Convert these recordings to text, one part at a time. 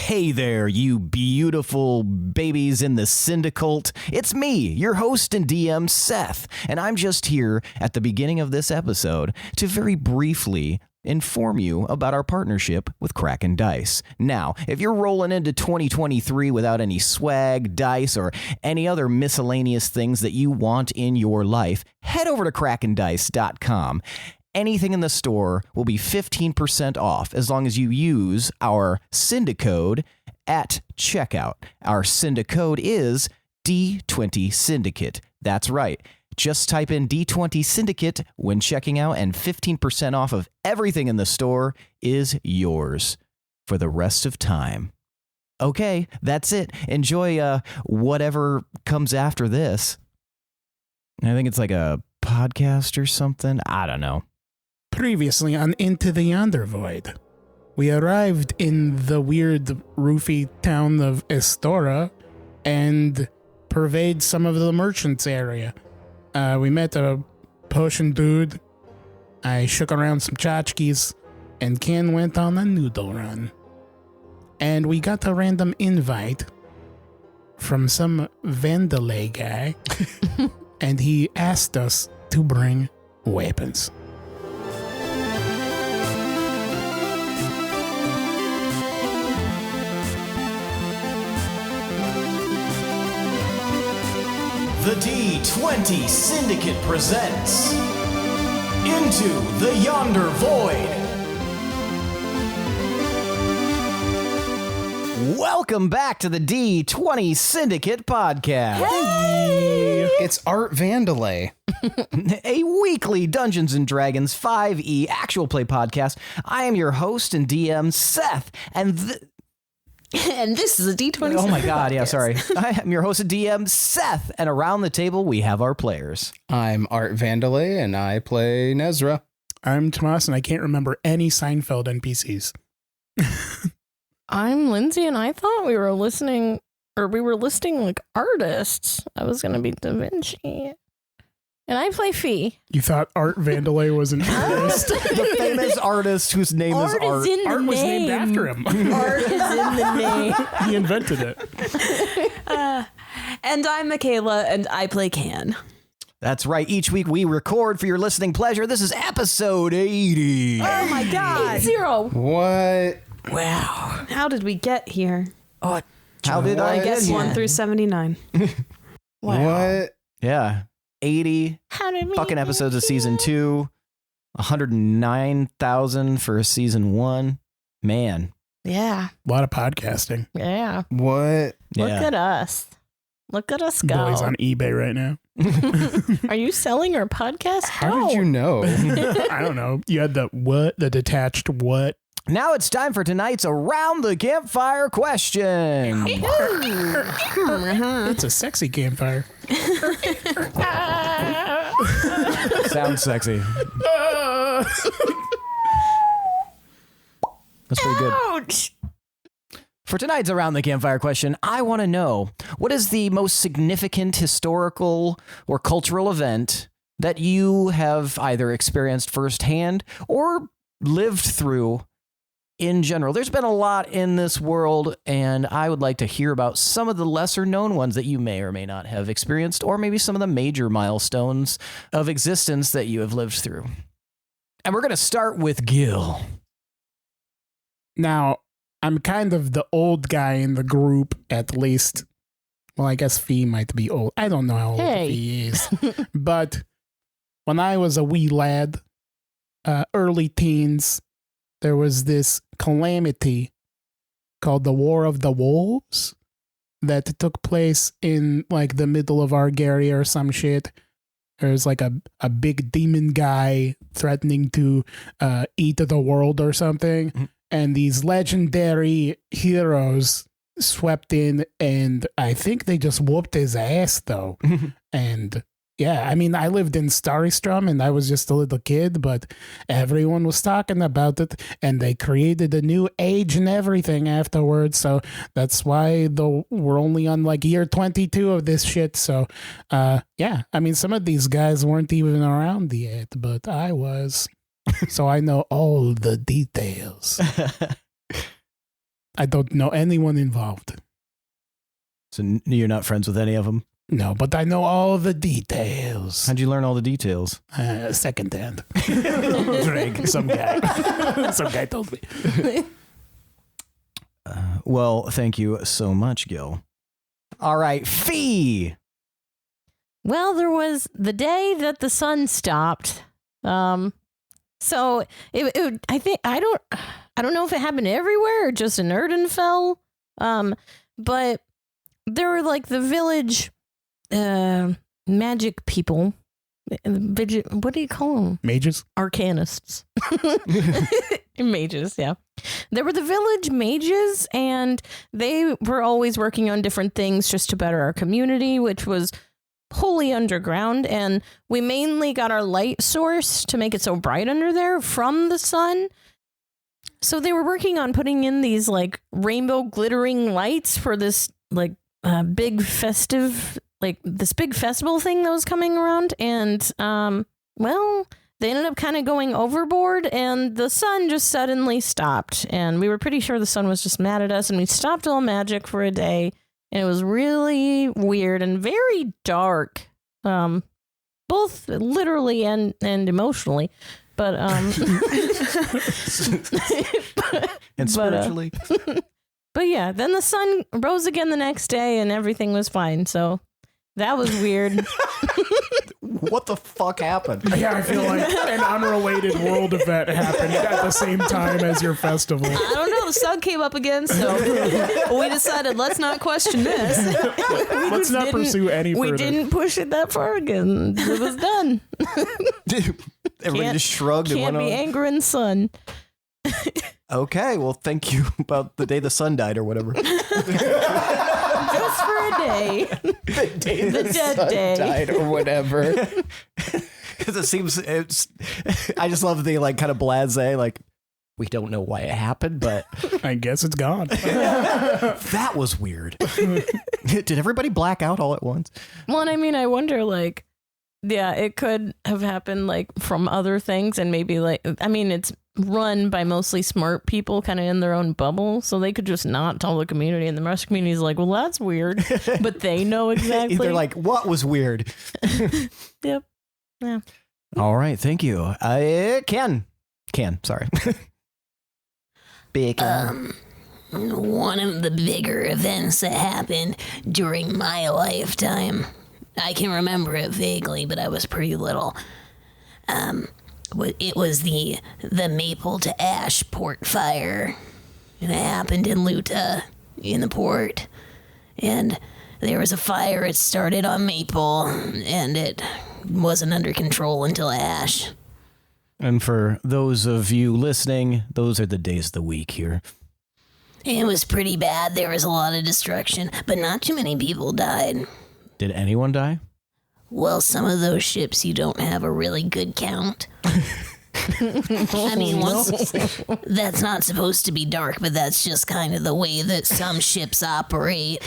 Hey there, you beautiful babies in the Syndicate. It's me, your host and DM, Seth, and I'm just here at the beginning of this episode to very briefly inform you about our partnership with Kraken Dice. Now, if you're rolling into 2023 without any swag, dice, or any other miscellaneous things that you want in your life, head over to krakendice.com. Anything in the store will be 15% off as long as you use our Syndicate at checkout. Our Syndicate is D20 Syndicate. That's right. Just type in D20 Syndicate when checking out, and 15% off of everything in the store is yours for the rest of time. Okay, that's it. Enjoy whatever comes after this. I think it's like a podcast or something. I don't know. Previously on Into the Yonder Void, we arrived in the weird roofy town of Astora and pervade some of the merchants area. We met a potion dude, I shook around some tchotchkes, and Ken went on a noodle run. And we got a random invite from some Vandalay guy, and he asked us to bring weapons. The D20 Syndicate presents Into the Yonder Void. Welcome back to the D20 Syndicate podcast. Hey! It's Art Vandalay. A weekly Dungeons & Dragons 5e actual play podcast. I am your host and DM, Seth, and and this is a D20. Oh my God, yeah, sorry. I am your host and DM, Seth, and around the table we have our players. I'm Art Vandalay, and I play Nezrah. I'm Tomas, and I can't remember any Seinfeld NPCs. I'm Lindsey, and I thought we were listing like artists. I was going to be Da Vinci. And I play Fee. You thought Art Vandalay was an artist? The famous artist whose name is Art. Art was named after him. Art is in the name. He invented it. And I'm Michaela, and I play Can. That's right. Each week we record for your listening pleasure. This is episode 80. Oh my God. 80. What? Wow. How did we get here? Oh, how did I I guess get 1 here? through 79. What? Yeah. 80 fucking episodes of season 2. 109,000 for season 1. Man. Yeah. A lot of podcasting. Yeah. What? Look at us. Look at us go. Boys on eBay right now. Are you selling our podcast? How did you know? I don't know. You had the detached what? Now it's time for tonight's Around the Campfire question. It's a sexy campfire. Sounds sexy. That's pretty good. Ouch. For tonight's Around the Campfire question, I want to know, what is the most significant historical or cultural event that you have either experienced firsthand or lived through in general? There's been a lot in this world, and I would like to hear about some of the lesser known ones that you may or may not have experienced, or maybe some of the major milestones of existence that you have lived through. And we're going to start with Gil. Now, I'm kind of the old guy in the group, at least. Well, I guess Fee might be old. I don't know how old Fee is. But when I was a wee lad, early teens, there was this calamity called the War of the Wolves that took place in like the middle of Argaria or some shit. There's like a big demon guy threatening to eat the world or something. Mm-hmm. And these legendary heroes swept in, and I think they just whooped his ass, though. And yeah, I mean, I lived in Starrystrom, and I was just a little kid, but everyone was talking about it, and they created a new age and everything afterwards. So that's why we're only on like year 22 of this shit. So yeah, I mean, some of these guys weren't even around yet, but I was. So I know all the details. I don't know anyone involved. So you're not friends with any of them? No, but I know all the details. How'd you learn all the details? Secondhand. Drake, some guy. Some guy told me. Well, thank you so much, Gil. All right, Fee. Well, there was the day that the sun stopped. So I think I don't know if it happened everywhere or just in Erdenfell. But there were like the village magic people. What do you call them? Mages? Arcanists. Mages, yeah. There were the village mages, and they were always working on different things just to better our community, which was wholly underground. And we mainly got our light source to make it so bright under there from the sun. So they were working on putting in these like rainbow glittering lights for this like big festive, like this big festival thing that was coming around. And well, they ended up kind of going overboard, and the sun just suddenly stopped. And we were pretty sure the sun was just mad at us, and we stopped all magic for a day. And it was really weird and very dark, both literally and emotionally. But And spiritually. But yeah, then the sun rose again the next day, and everything was fine. So that was weird. What the fuck happened? Yeah, I feel like an unrelated world event happened at the same time as your festival. I don't know. The sun came up again, so we decided let's not question this. Let's not pursue any further. We didn't push it that far again. It was done. Everybody just shrugged and Can't went be on. angering sun. Okay, well, thank you about the day the sun died or whatever. Just for a day. The day The the dead sun day. died or whatever. I just love the like kind of blasé, like, we don't know why it happened, but I guess it's gone. that was weird. Did everybody black out all at once? Well, and I mean, I wonder, like, yeah, it could have happened, like, from other things, and maybe, like, I mean, it's run by mostly smart people kind of in their own bubble, so they could just not tell the community, and the rest of the community is like, well, that's weird, but they know exactly. They're like, what was weird? Yep. Yeah. All right, thank you. Ken, sorry. Big. One of the bigger events that happened during my lifetime. I can remember it vaguely, but I was pretty little. It was the Maple to Ash port fire. And it happened in Luta, in the port. And there was a fire. It started on Maple, and it wasn't under control until Ash. And for those of you listening, those are the days of the week here. It was pretty bad. There was a lot of destruction, but not too many people died. Did anyone die? Well, some of those ships, you don't have a really good count. I mean, that's not supposed to be dark, but that's just kind of the way that some ships operate.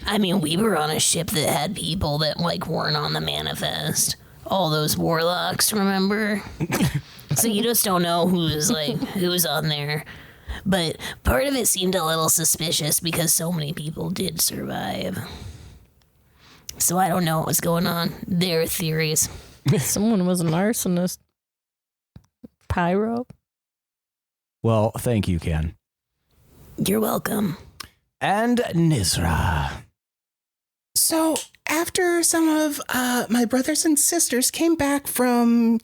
I mean, we were on a ship that had people that, like, weren't on the manifest. All those warlocks, remember? So you just don't know who's on there. But part of it seemed a little suspicious because so many people did survive. So I don't know what's going on. There are theories. Someone was an arsonist. Pyro. Well, thank you, Ken. You're welcome. And Nezrah. So, after some of my brothers and sisters came back from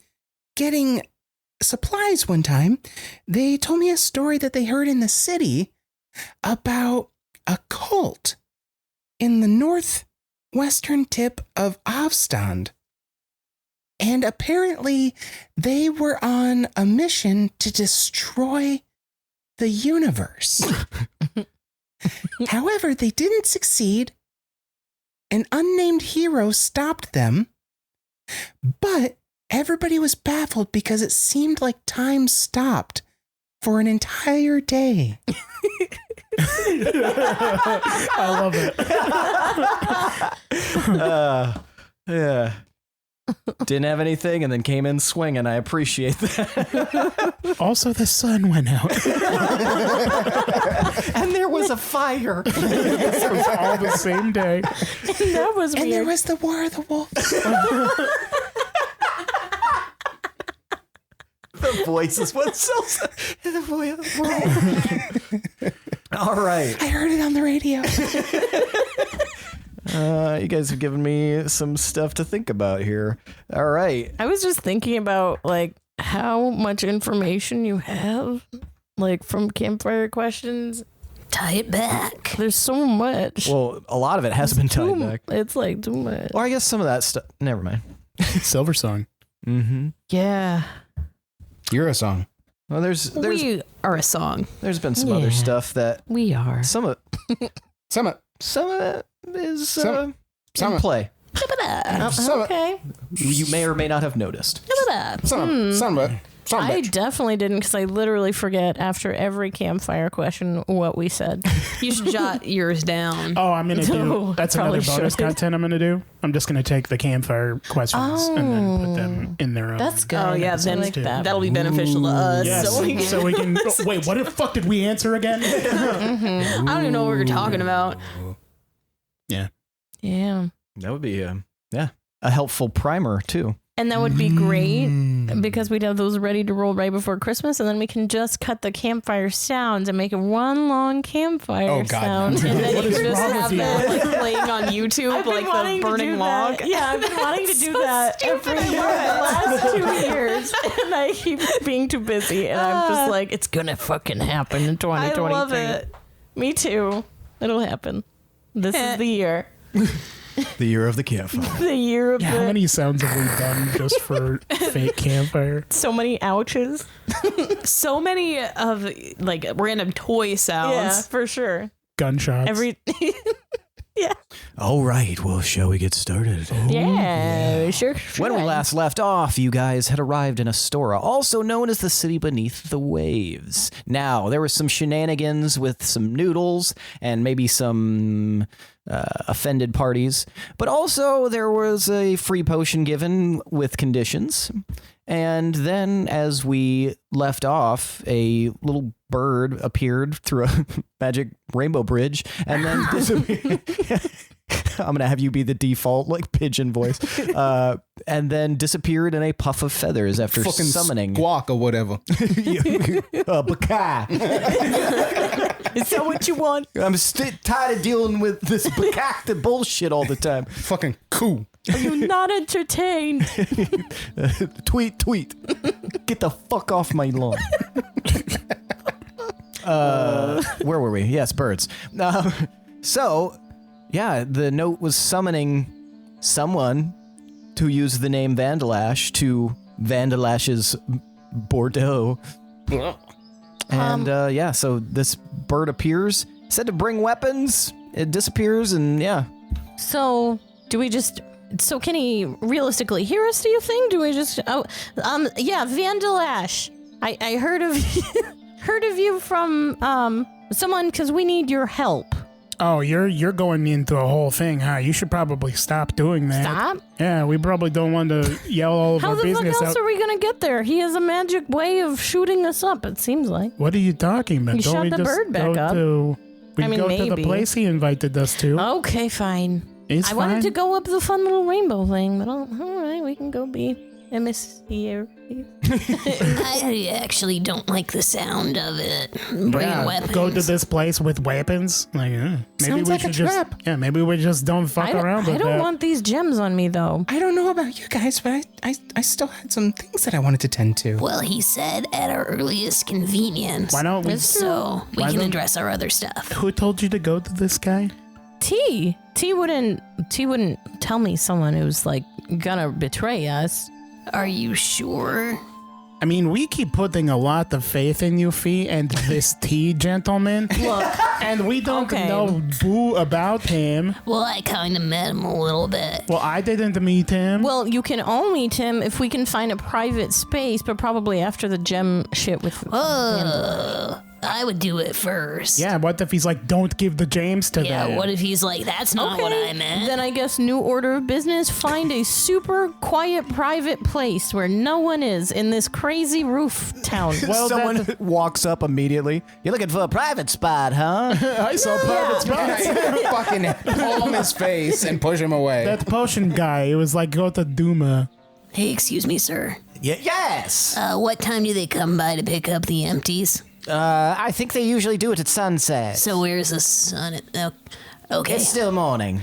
getting supplies one time, they told me a story that they heard in the city about a cult in the northwestern tip of Avstand. And apparently, they were on a mission to destroy the universe. However, they didn't succeed. An unnamed hero stopped them, but everybody was baffled because it seemed like time stopped for an entire day. I love it. Yeah. Didn't have anything and then came in swinging. I appreciate that. Also, the sun went out. And there was a fire. It was all the same day. That was And there weird. was the War of the Wolves. The voice is what sells the voice of the world. All right. I heard it on the radio. You guys have given me some stuff to think about here. All right. I was just thinking about like how much information you have, like from campfire questions. Tie it back. There's so much. Well, a lot of it has been tied back. It's like too much. Or I guess some of that stuff. Never mind. Silver Song. Mm-hmm. Yeah. You're a song. Well, there's We are a song. there's been some Yeah. other stuff that We are. some of Summit. it is Some in play. Summit. Okay. You may or may not have noticed. Summit. I definitely didn't because I literally forget after every campfire question what we said. You should jot yours down. Oh, I'm gonna do. No, That's probably another bonus should. content I'm gonna do. I'm just gonna take the campfire questions and then put them in their own. That's good. Oh, yeah, I then like that. that'll be beneficial to us. Yes. So we can, Wait, what the fuck did we answer again? I don't even know what we're talking about. Yeah. Yeah. That would be a helpful primer too. And that would be great because we'd have those ready to roll right before Christmas, and then we can just cut the campfire sounds and make it one long campfire Oh, God, sound. no. And then What you is can just wrong have with you? that. Like playing on YouTube, I've been like wanting the to burning do log. that. Yeah, I've been wanting to do that every year the last 2 years, and I keep being too busy. And I'm just like, it's gonna fucking happen in 2023. I love it. Me too. It'll happen. This is the year. The year of the campfire. The year of Yeah, how the many sounds have we done just for fake campfire? so many ouches. So many of like random toy sounds. Yeah, for sure. Gunshots. Every All right, well, shall we get started? yeah, sure. When we last left off, you guys had arrived in Astora, also known as the city beneath the waves. Now, there were some shenanigans with some noodles and maybe some offended parties, but also there was a free potion given with conditions. And then as we left off, a little bird appeared through a magic rainbow bridge and then disappeared. I'm going to have you be the default, like, pigeon voice. And then disappeared in a puff of feathers after Fucking summoning. squawk or whatever. Baka. Is that what you want? I'm tired of dealing with this bakakta bullshit all the time. Fucking cool. Are you not entertained? Tweet. Get the fuck off my lawn. Where were we? Yes, birds. So, yeah, the note was summoning someone to use the name Vandalash to Vandalash's Bordeaux. And yeah, so this bird appears, said to bring weapons. It disappears, and yeah. So, do we just... So can he realistically hear us, do you think? Do we just... yeah, Vandalash. I heard of you from someone because we need your help. Oh, you're going into a whole thing, huh? You should probably stop doing that. Stop? Yeah, we probably don't want to yell all of How our the fuck business else out. are we going to get there? He has a magic way of shooting us up, it seems like. What are you talking about? You Don't shot we the just bird back go up. to? We I mean, go to the maybe. place he invited us to. Okay, fine. It's I wanted fine. to go up the fun little rainbow thing, but all right, we can go be emissary. I actually don't like the sound of it. Bring Yeah, weapons. go to this place with weapons. Like, maybe Sounds we like a should just. trap. Yeah, maybe we just don't fuck around I with don't that. want these gems on me, though. I don't know about you guys, but I still had some things that I wanted to tend to. Well, he said at our earliest convenience. Why don't we? So we Why can don't- address our other stuff. Who told you to go to this guy? T wouldn't tell me someone who's like gonna betray us. Are you sure? I mean, we keep putting a lot of faith in you, Fee, and this T gentleman. Look, And we don't Okay. know boo about him. Well, I kind of met him a little bit. Well, I didn't meet him. well, you can all meet him if we can find a private space, but probably after the gem shit with. I would do it first. Yeah, what if he's like, don't give the James to Yeah, them? what if he's like, that's not what I meant? Then I guess new order of business, find a super quiet private place where no one is in this crazy roof town. Well, Someone walks up immediately. You're looking for a private spot, huh? I saw private spots. Fucking palm his face and push him away. That potion guy, it was like, go to Duma. Hey, excuse me, sir. Yes. What time do they come by to pick up the empties? I think they usually do it at sunset. So where's the sun? Okay, It's still morning.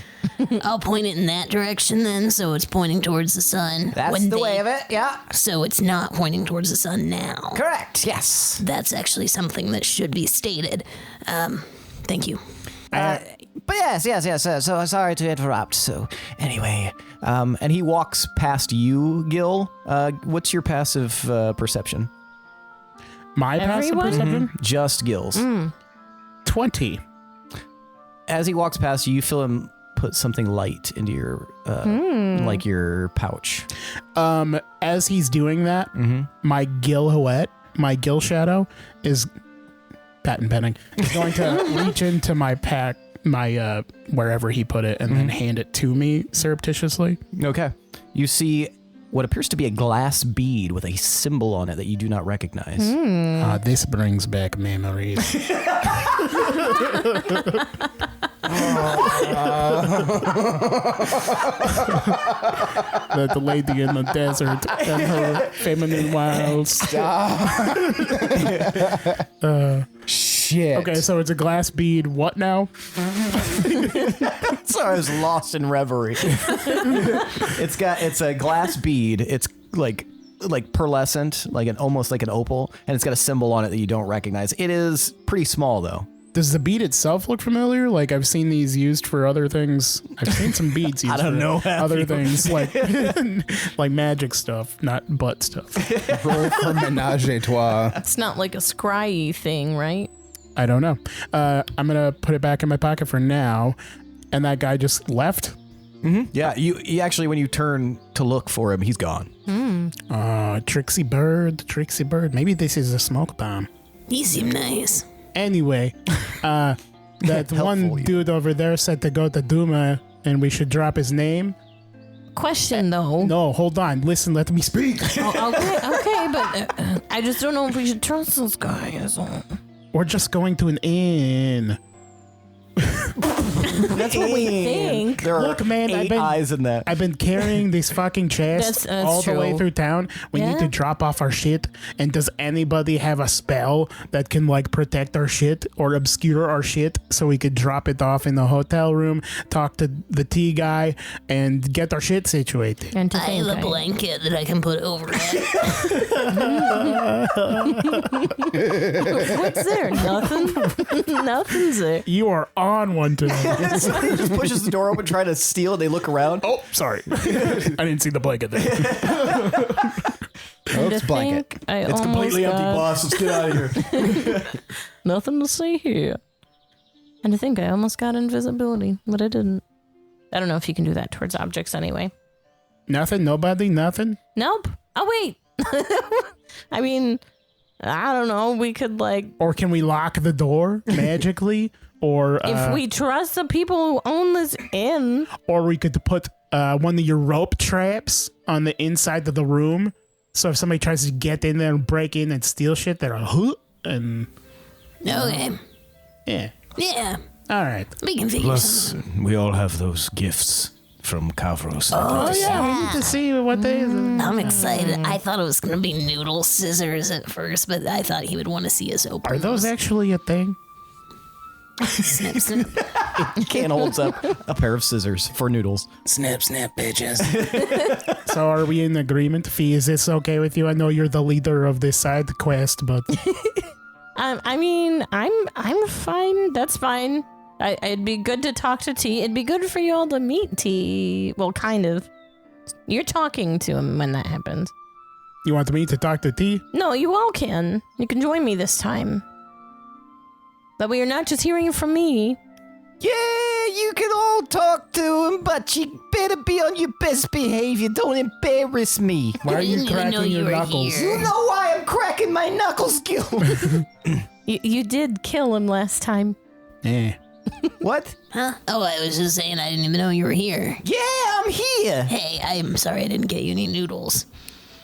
I'll point it in that direction then, so it's pointing towards the sun. That's the way of it, yeah. So it's not pointing towards the sun now. Correct, yes. That's actually something that should be stated. Thank you. But yes. So sorry to interrupt. So anyway, and he walks past you, Gil. What's your passive perception? My passive Everyone? perception? Just Gil's. 20. As he walks past you, you feel him put something light into your, like your pouch. As he's doing that, my Gilhouette, my Gil Shadow, is patent pending. Is going to reach into my pack, my wherever he put it, and then hand it to me surreptitiously. Okay. You see what appears to be a glass bead with a symbol on it that you do not recognize. This brings back memories. That lady in the desert and her feminine wiles. Shit. Okay, so it's a glass bead. What now? So I was lost in reverie. It's a glass bead. It's like pearlescent, almost like an opal, and it's got a symbol on it that you don't recognize. It is pretty small though. Does the bead itself look familiar? Like I've seen these used for other things. I've seen some beads used for other things, like like magic stuff, not butt stuff. Roll for menage a trois. It's not like a scry thing, right? I don't know. I'm gonna put it back in my pocket for now. And that guy just left. Yeah, you actually, when you turn to look for him, he's gone. Trixie bird. Maybe this is a smoke bomb. You seem nice. Anyway, that one dude over there said to go to Duma and we should drop his name. Question though. No, hold on. Listen, let me speak. Okay, but I just don't know if we should trust this guy. We're just going to an inn. That's what we think. There are Look, man, 8 eyes in that. I've been carrying this fucking chest That's all the way true. through town. We need to drop off our shit. And does anybody have a spell that can like protect our shit or obscure our shit so we could drop it off in the hotel room, talk to the tea guy, and get our shit situated? And to I have think, a blanket that I can put over it. What's there? Nothing. Nothing's there. You are on one tonight. Somebody just pushes the door open, trying to steal it. They look around. Oh, sorry. I didn't see the blanket there. And to blanket. think, I It's almost completely empty, got boss. Let's get out of here. nothing to see here. And to think, I almost got invisibility, but I didn't. I don't know if you can do that towards objects anyway. Nothing? Nobody? Nothing? Nope. Oh, wait. I mean, I don't know. We could, like, Or can we lock the door magically? Or if we trust the people who own this inn. or we could put one of your rope traps on the inside of the room. So if somebody tries to get in there and break in and steal shit, they're like, and Okay. yeah. Yeah. All right. We can figure something. we all have those gifts from Kavros. Oh yeah, we need to see what they. I'm excited. I thought it was going to be noodle scissors at first, but I thought he would want to see us open Are those actually a thing? Snip, snip. Can holds up a pair of scissors for noodles. Snip, snip, bitches. So are we in agreement? Fee, is this okay with you? I know you're the leader of this side quest, but I mean, I'm fine. That's fine. It'd be good to talk to T. It'd be good for you all to meet T. Well, kind of. You're talking to him when that happens. you want me to talk to T? No, you all can. You can join me this time. But we are not just hearing from me. Yeah, you can all talk to him, but you better be on your best behavior. Don't embarrass me. Why are you didn't even know cracking you your were knuckles? here. You know why I'm cracking my knuckles, Gil. You did kill him last time. Eh. What? Huh? Oh, I was just saying I didn't even know you were here. Yeah, I'm here. Hey, I'm sorry I didn't get you any noodles.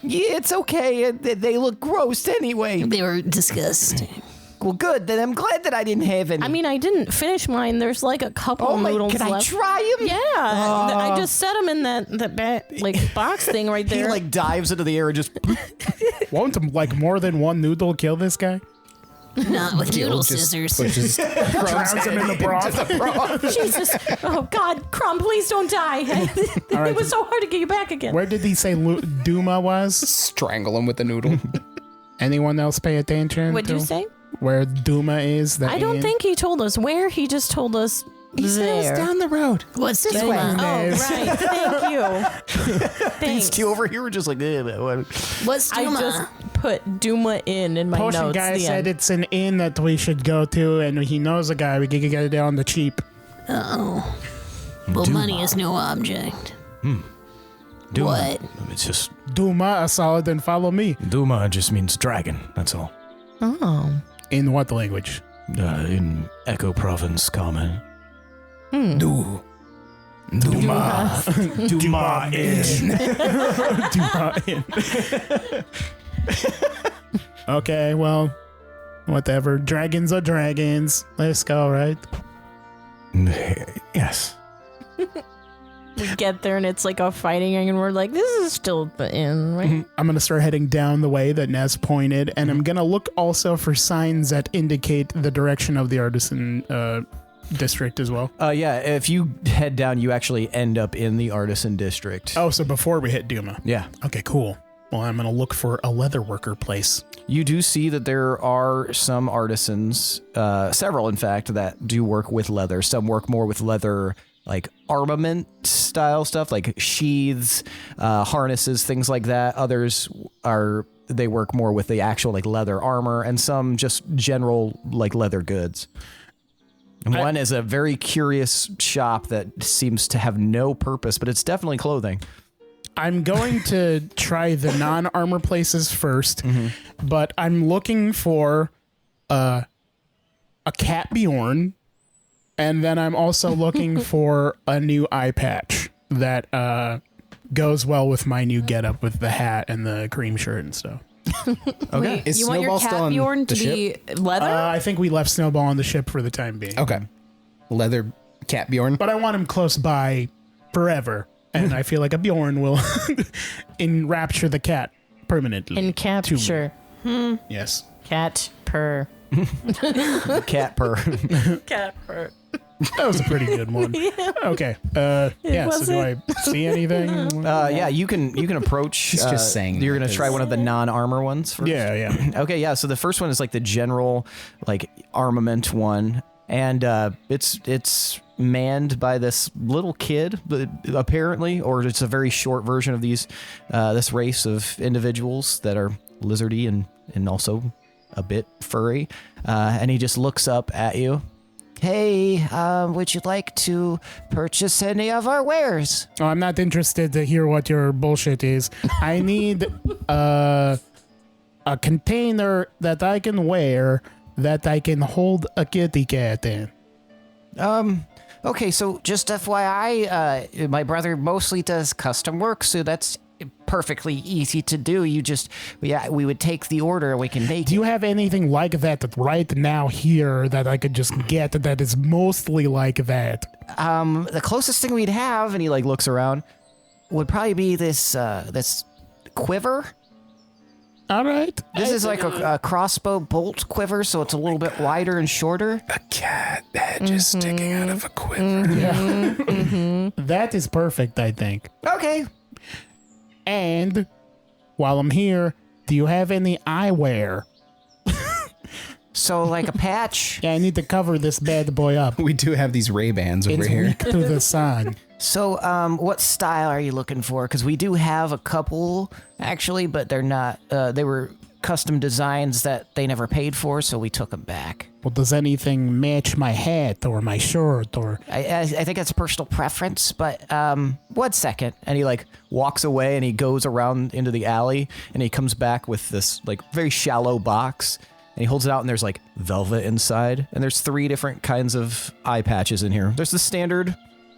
Yeah, it's okay. They look gross anyway. They were disgusting. Well, good. Then I'm glad that I didn't have any. I mean, I didn't finish mine. There's like a couple noodles can left. I try them? Yeah, I just set them in that box thing right there. He like dives into the air and just. Won't like more than one noodle kill this guy? Not with noodle scissors. Drowns him in the broth. Jesus! Oh God, Crumb, please don't die. right. It was so hard to get you back again. Where did he say Duma was? Strangle him with the noodle. Anyone else pay attention? What'd you say? Where Duma is? I don't think he told us where. He just told us He said it was down the road. What's This Duma? way. Oh, right. Thank you. These Thanks. two over here were just like. What's I Duma? just put Duma in my Potion notes. guy the said end. it's an inn that we should go to, and he knows a guy. We can get it on the cheap. Oh. Well, money is no object. Duma. What? It's just Duma, a solid, and follow me. Duma just means dragon. That's all. Oh. In what language? In Echo Province, common. Duma. Duma in. Duma in. Okay, well, whatever. Dragons are dragons. Let's go, right? Yes. We get there and it's like a fighting ring, and we're like, this is still the inn, right? I'm going to start heading down the way that Nez pointed, and I'm going to look also for signs that indicate the direction of the artisan district as well. Yeah, if you head down, you actually end up in the artisan district. Oh, so before we hit Duma. Yeah. Okay, cool. Well, I'm going to look for a leather worker place. You do see that there are some artisans, several in fact, that do work with leather. Some work more with leather, like armament style stuff, like sheaths, harnesses, things like that. Others they work more with the actual like leather armor, and some just general like leather goods. And one is a very curious shop that seems to have no purpose, but it's definitely clothing. I'm going to try the non-armor places first, but I'm looking for a cat Bjorn, and then I'm also looking for a new eye patch that goes well with my new getup with the hat and the cream shirt and stuff. Okay. Wait, Is you want your Snowball still cat on Bjorn the to be leather? I think we left Snowball on the ship for the time being. Okay. Leather cat Bjorn. But I want him close by forever, and I feel like a Bjorn will enrapture the cat permanently. And capture. Yes. Cat purr. Cat purr. Cat purr. That was a pretty good one. Okay. Yeah. So was do I see anything? Yeah, you can approach. He's just saying you're that gonna try one of the non-armor ones first. Yeah. Yeah. Okay, yeah. So the first one is like the general, like armament one, and it's manned by this little kid, apparently, or it's a very short version of this race of individuals that are lizardy and also a bit furry, and he just looks up at you. Hey, would you like to purchase any of our wares? Oh, I'm not interested to hear what your bullshit is. I need a container that I can wear that I can hold a kitty cat in. Okay, so just FYI, my brother mostly does custom work, so that's perfectly easy to do. We would take the order and we can make Do you have anything like that right now here that I could just get that is mostly like that? The closest thing we'd have, and he like looks around, would probably be this quiver. All right. This is like a crossbow bolt quiver, so it's a little bit wider and shorter. A cat head just sticking out of a quiver. That is perfect, I think. Okay. And while I'm here, do you have any eyewear? So like a patch. Yeah, I need to cover this bad boy up. We do have these Ray-Bans over It's here. weak to the sun. So what style are you looking for? Because we do have a couple actually, but they're not. They were custom designs that they never paid for, so we took them back. Well, does anything match my hat or my shirt or... I think that's personal preference, but 1 second. And he like walks away and he goes around into the alley and he comes back with this like very shallow box he holds it out, and there's like velvet inside, and there's 3 different kinds of eye patches in here. There's the standard,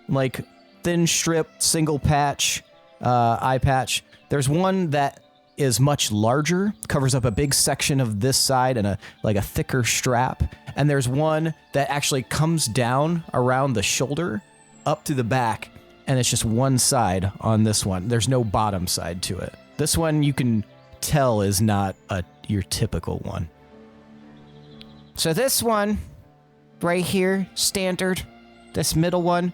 like thin strip, single patch eye patch. There's one that is much larger, covers up a big section of this side and a thicker strap. And there's one that actually comes down around the shoulder up to the back, and it's just one side on this one. There's no bottom side to it. This one you can tell is not your typical one. So this one right here, standard, this middle one,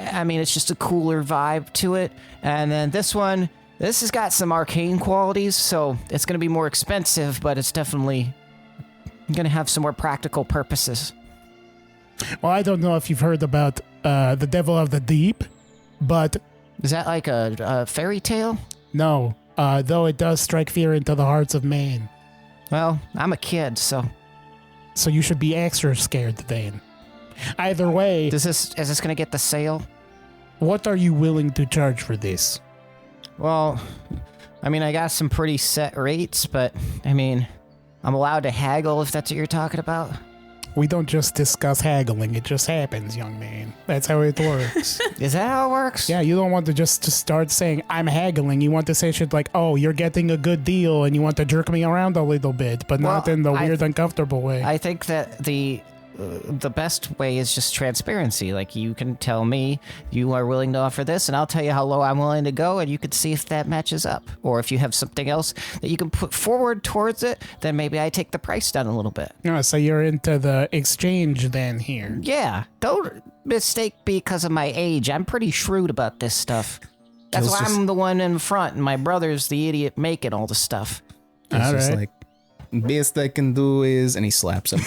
I mean, it's just a cooler vibe to it. And then this one, this has got some arcane qualities, so it's going to be more expensive, but it's definitely going to have some more practical purposes. Well, I don't know if you've heard about the Devil of the Deep, but... Is that like a fairy tale? No, though it does strike fear into the hearts of men. Well, I'm a kid, so... So you should be extra scared then. Either way... Is this going to get the sale? What are you willing to charge for this? Well, I mean, I got some pretty set rates, but, I mean, I'm allowed to haggle if that's what you're talking about. We don't just discuss haggling, it just happens, young man. That's how it works. Is that how it works? Yeah, you don't want to just start saying, I'm haggling. You want to say shit like, oh, you're getting a good deal, and you want to jerk me around a little bit, but not in the weird, uncomfortable way. I think that the best way is just transparency. Like, you can tell me you are willing to offer this, and I'll tell you how low I'm willing to go, and you can see if that matches up. Or if you have something else that you can put forward towards it, then maybe I take the price down a little bit. Oh, so you're into the exchange then here. Yeah, don't mistake because of my age. I'm pretty shrewd about this stuff. That's why I'm the one in front, and my brother's the idiot making all the stuff. It's just like, best I can do is, and he slaps him.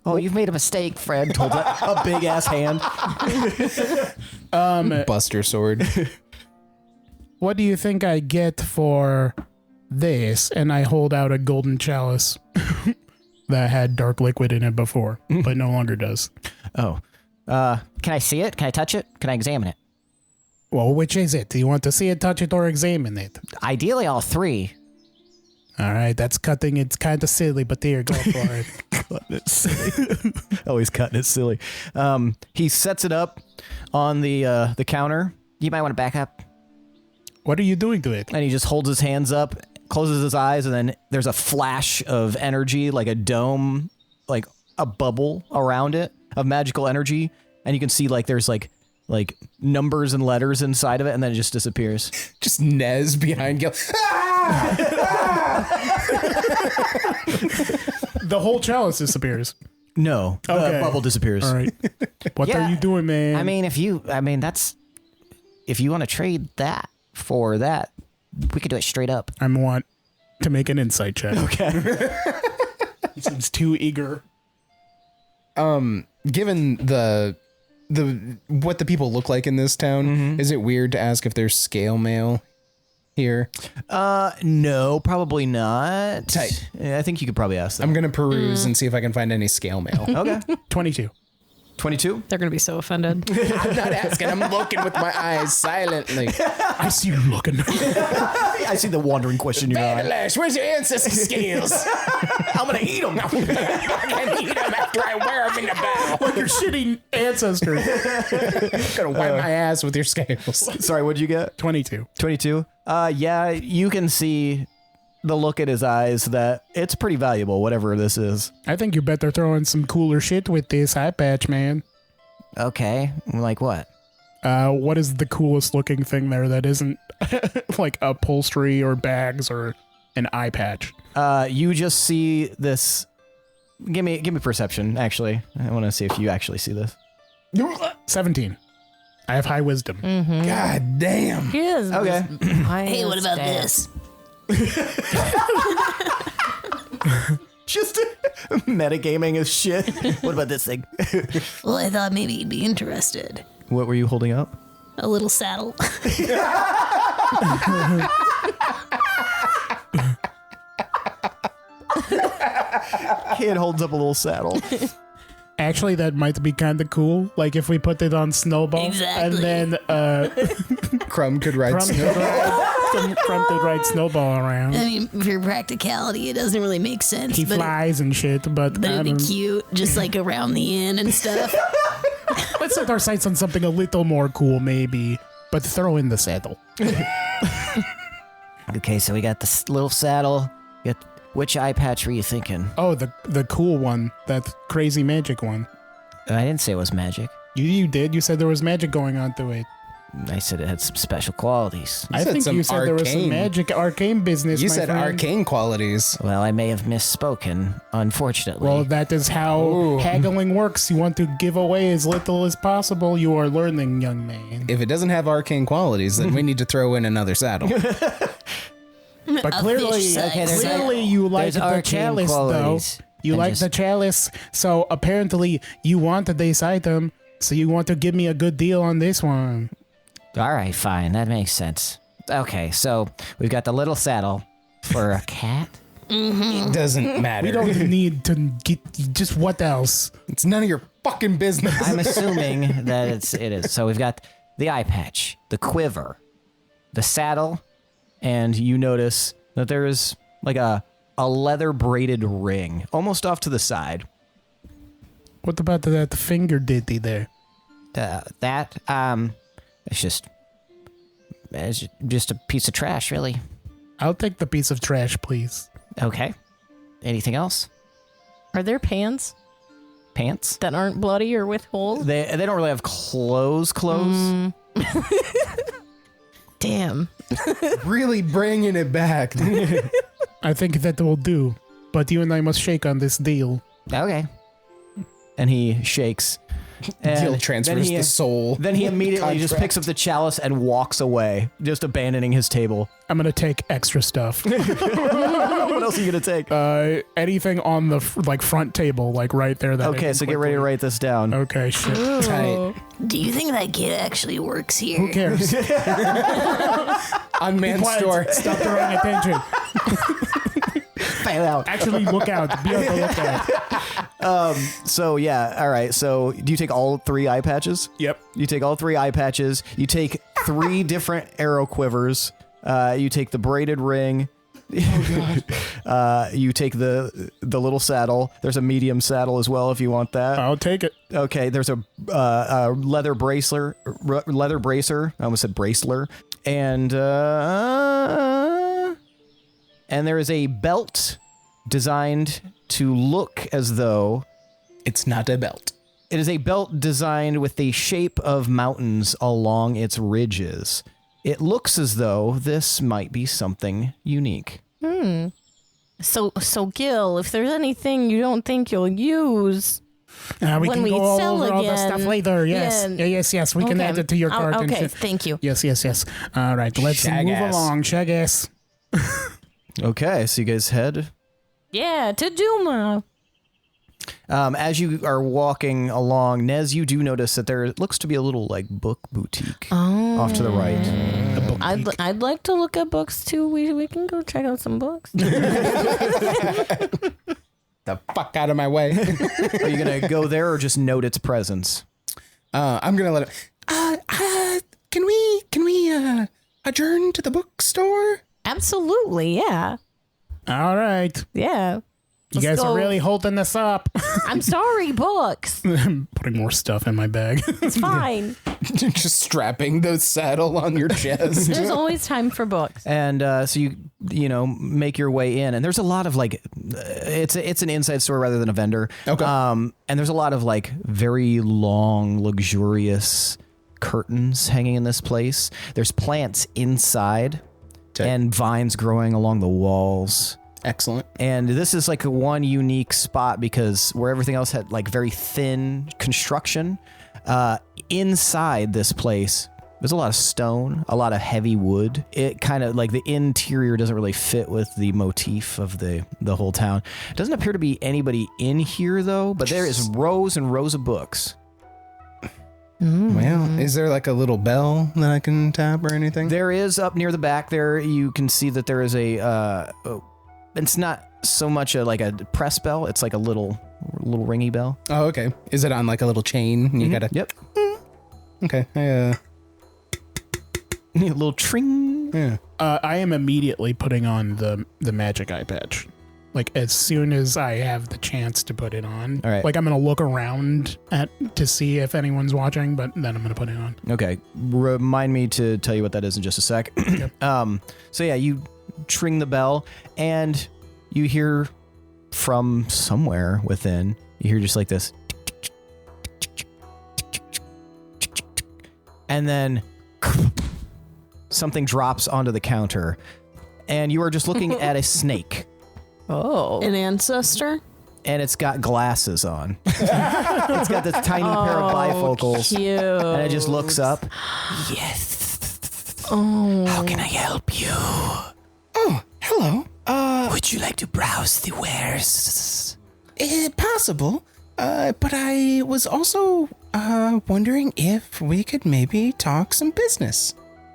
Oh, you've made a mistake, Fred. Holds up a big ass hand. Buster sword. What do you think I get for this? And I hold out a golden chalice that had dark liquid in it before, but no longer does. Oh, can I see it? Can I touch it? Can I examine it? Well, which is it? Do you want to see it, touch it, or examine it? Ideally, all 3. All right, that's cutting. It's kind of silly, but there, go for it. Cutting it silly. Always cutting it silly. He sets it up on the counter. You might want to back up. What are you doing to it? And he just holds his hands up, closes his eyes, and then there's a flash of energy, like a dome, like a bubble around it of magical energy. And you can see like there's like numbers and letters inside of it, and then it just disappears. Just Nez behind Gil. The whole chalice disappears. No, Okay. the bubble disappears. All right. What Yeah. are you doing, man? I mean, if you want to trade that for that, we could do it straight up. I want to make an insight check. Okay. He seems too eager. Given the what the people look like in this town, is it weird to ask if there's scale mail here? No, probably not. Tight. Yeah, I think you could probably ask them. I'm gonna peruse and see if I can find any scale mail. Okay. 22. 22? They're going to be so offended. I'm not asking. I'm looking with my eyes silently. I see you looking. I see the wandering question in your eye. Bandalash, where's your ancestor scales? I'm gonna eat them. I can eat them after I wear them in the bow. Like your shitty ancestors. Gonna wipe my ass with your scales. Sorry, what'd you get? 22. 22? Yeah, you can see the look at his eyes that it's pretty valuable, whatever this is. I think you better throw in some cooler shit with this eye patch, man. Okay, like what? What is the coolest looking thing there that isn't like upholstery or bags or an eye patch? You just see this. Give me perception, actually. I want to see if you actually see this. 17. I have high wisdom. God damn. He is. Okay. Hey, what about this? Just metagaming is shit. What about this thing? Well, I thought maybe you'd be interested. What were you holding up? A little saddle. Kid holds up a little saddle. Actually, that might be kind of cool. Like if we put it on Snowball, Exactly. and then Crumb could ride Crumb snow. some front to ride Snowball around. I mean, for practicality, it doesn't really make sense. He but flies and shit, but it'd be cute, just like around the inn and stuff. let's set our sights on something a little more cool, maybe. But throw in the saddle. Okay, so we got this little saddle. Which eye patch were you thinking? Oh, the cool one, that crazy magic one. I didn't say it was magic. You did. You said there was magic going on to it. I said it had some special qualities. I think you said there was some magic arcane business. You my said friend. arcane qualities. Well, I may have misspoken, unfortunately. Well, that is how haggling works. You want to give away as little as possible. You are learning, young man. If it doesn't have arcane qualities, then we need to throw in another saddle. But clearly, you like the chalice, though. You like the chalice, so apparently you want this item, so you want to give me a good deal on this one. All right, fine. That makes sense. Okay, so we've got the little saddle for a cat. It doesn't matter. We don't need to get just what else. It's none of your fucking business. I'm assuming that it is. So we've got the eye patch, the quiver, the saddle, and you notice that there is like a leather braided ring almost off to the side. What about that finger ditty there? It's just a piece of trash, really. I'll take the piece of trash, please. Okay. Anything else? Are there pants Pants? that aren't bloody or with holes? They don't really have clothes. Damn. Really bringing it back. I think that will do. But you and I must shake on this deal. Okay. And he shakes. And He'll transfers the soul. Then he immediately just picks up the chalice and walks away, just abandoning his table. I'm gonna take extra stuff. What else are you gonna take? Anything on the front table, like right there. That Okay, so get ready to write this down. Okay, shit. Tight. Do you think that kid actually works here? Who cares? Unmanned store. Stop throwing attention. Fail out. Actually, look out. Be on the lookout. So yeah, all right. So do you take all 3 eye patches? Yep. You take all 3 eye patches. You take 3 different arrow quivers. You take the braided ring. Oh god. You take the little saddle. There's a medium saddle as well if you want that. I'll take it. Okay. There's a leather bracer. I almost said braceler. And there is a belt designed to look as though It's not a belt. it is a belt designed with the shape of mountains along its ridges. It looks as though this might be something unique. So Gil, if there's anything you don't think you'll use, We when can we go all sell over all the again, stuff later. Yes. yeah. Yes. We can Okay. add it to your cart. and Okay, shit. thank you. Yes. All right, let's Shag move ass. along. Shag ass. Okay, so you guys head. Yeah, to Duma. As you are walking along, Nez, you do notice that there looks to be a little like book boutique off to the right. I'd like to look at books too. We can go check out some books. The fuck out of my way. Are you gonna go there or just note its presence? I'm gonna let it. Can we adjourn to the bookstore? Absolutely, yeah. All right. Yeah. You Let's guys go. are really holding this up. I'm sorry, books. I'm putting more stuff in my bag. It's fine. Just strapping the saddle on your chest. There's always time for books. And so you make your way in, and there's a lot of like, it's an inside store rather than a vendor. Okay. And there's a lot of like very long, luxurious curtains hanging in this place. There's plants inside, and vines growing along the walls. Excellent. And this is like one unique spot because where everything else had like very thin construction, inside this place, there's a lot of stone, a lot of heavy wood. It kind of like the interior doesn't really fit with the motif of the whole town. It doesn't appear to be anybody in here though, but there is rows and rows of books. Well, is there like a little bell that I can tap or anything? There is up near the back there. You can see that there is a. It's not so much like a press bell. It's like a little ringy bell. Oh, okay. Is it on like a little chain? You gotta. Yep. Okay. A little tring. Yeah. I am immediately putting on the magic eye patch. Like as soon as I have the chance to put it on. All right. Like I'm gonna look around to see if anyone's watching, but then I'm gonna put it on. Okay. Remind me to tell you what that is in just a sec. So yeah, you tring the bell and you hear from somewhere within, you hear just like this. And then something drops onto the counter and you are just looking at a snake. Oh. An ancestor? And it's got glasses on. It's got this tiny pair of bifocals. Cute. And it just looks up. Yes. Oh. How can I help you? Oh, hello. Would you like to browse the wares? Possible. But I was also wondering if we could maybe talk some business.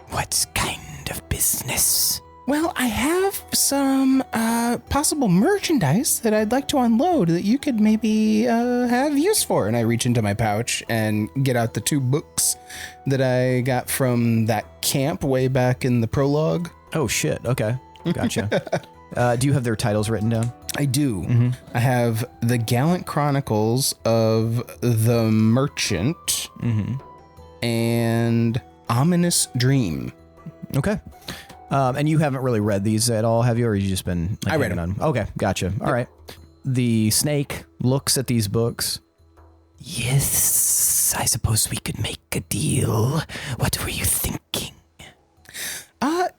What kind of business? Well, I have some possible merchandise that I'd like to unload that you could maybe have use for. And I reach into my pouch and get out the 2 books that I got from that camp way back in the prologue. Oh, shit. Okay. Gotcha. Do you have their titles written down? I do. I have The Gallant Chronicles of the Merchant and Ominous Dream. Okay. And you haven't really read these at all, have you? Or have you just been like, I read hanging on? Okay, gotcha. All right. The snake looks at these books. Yes, I suppose we could make a deal. What were you thinking?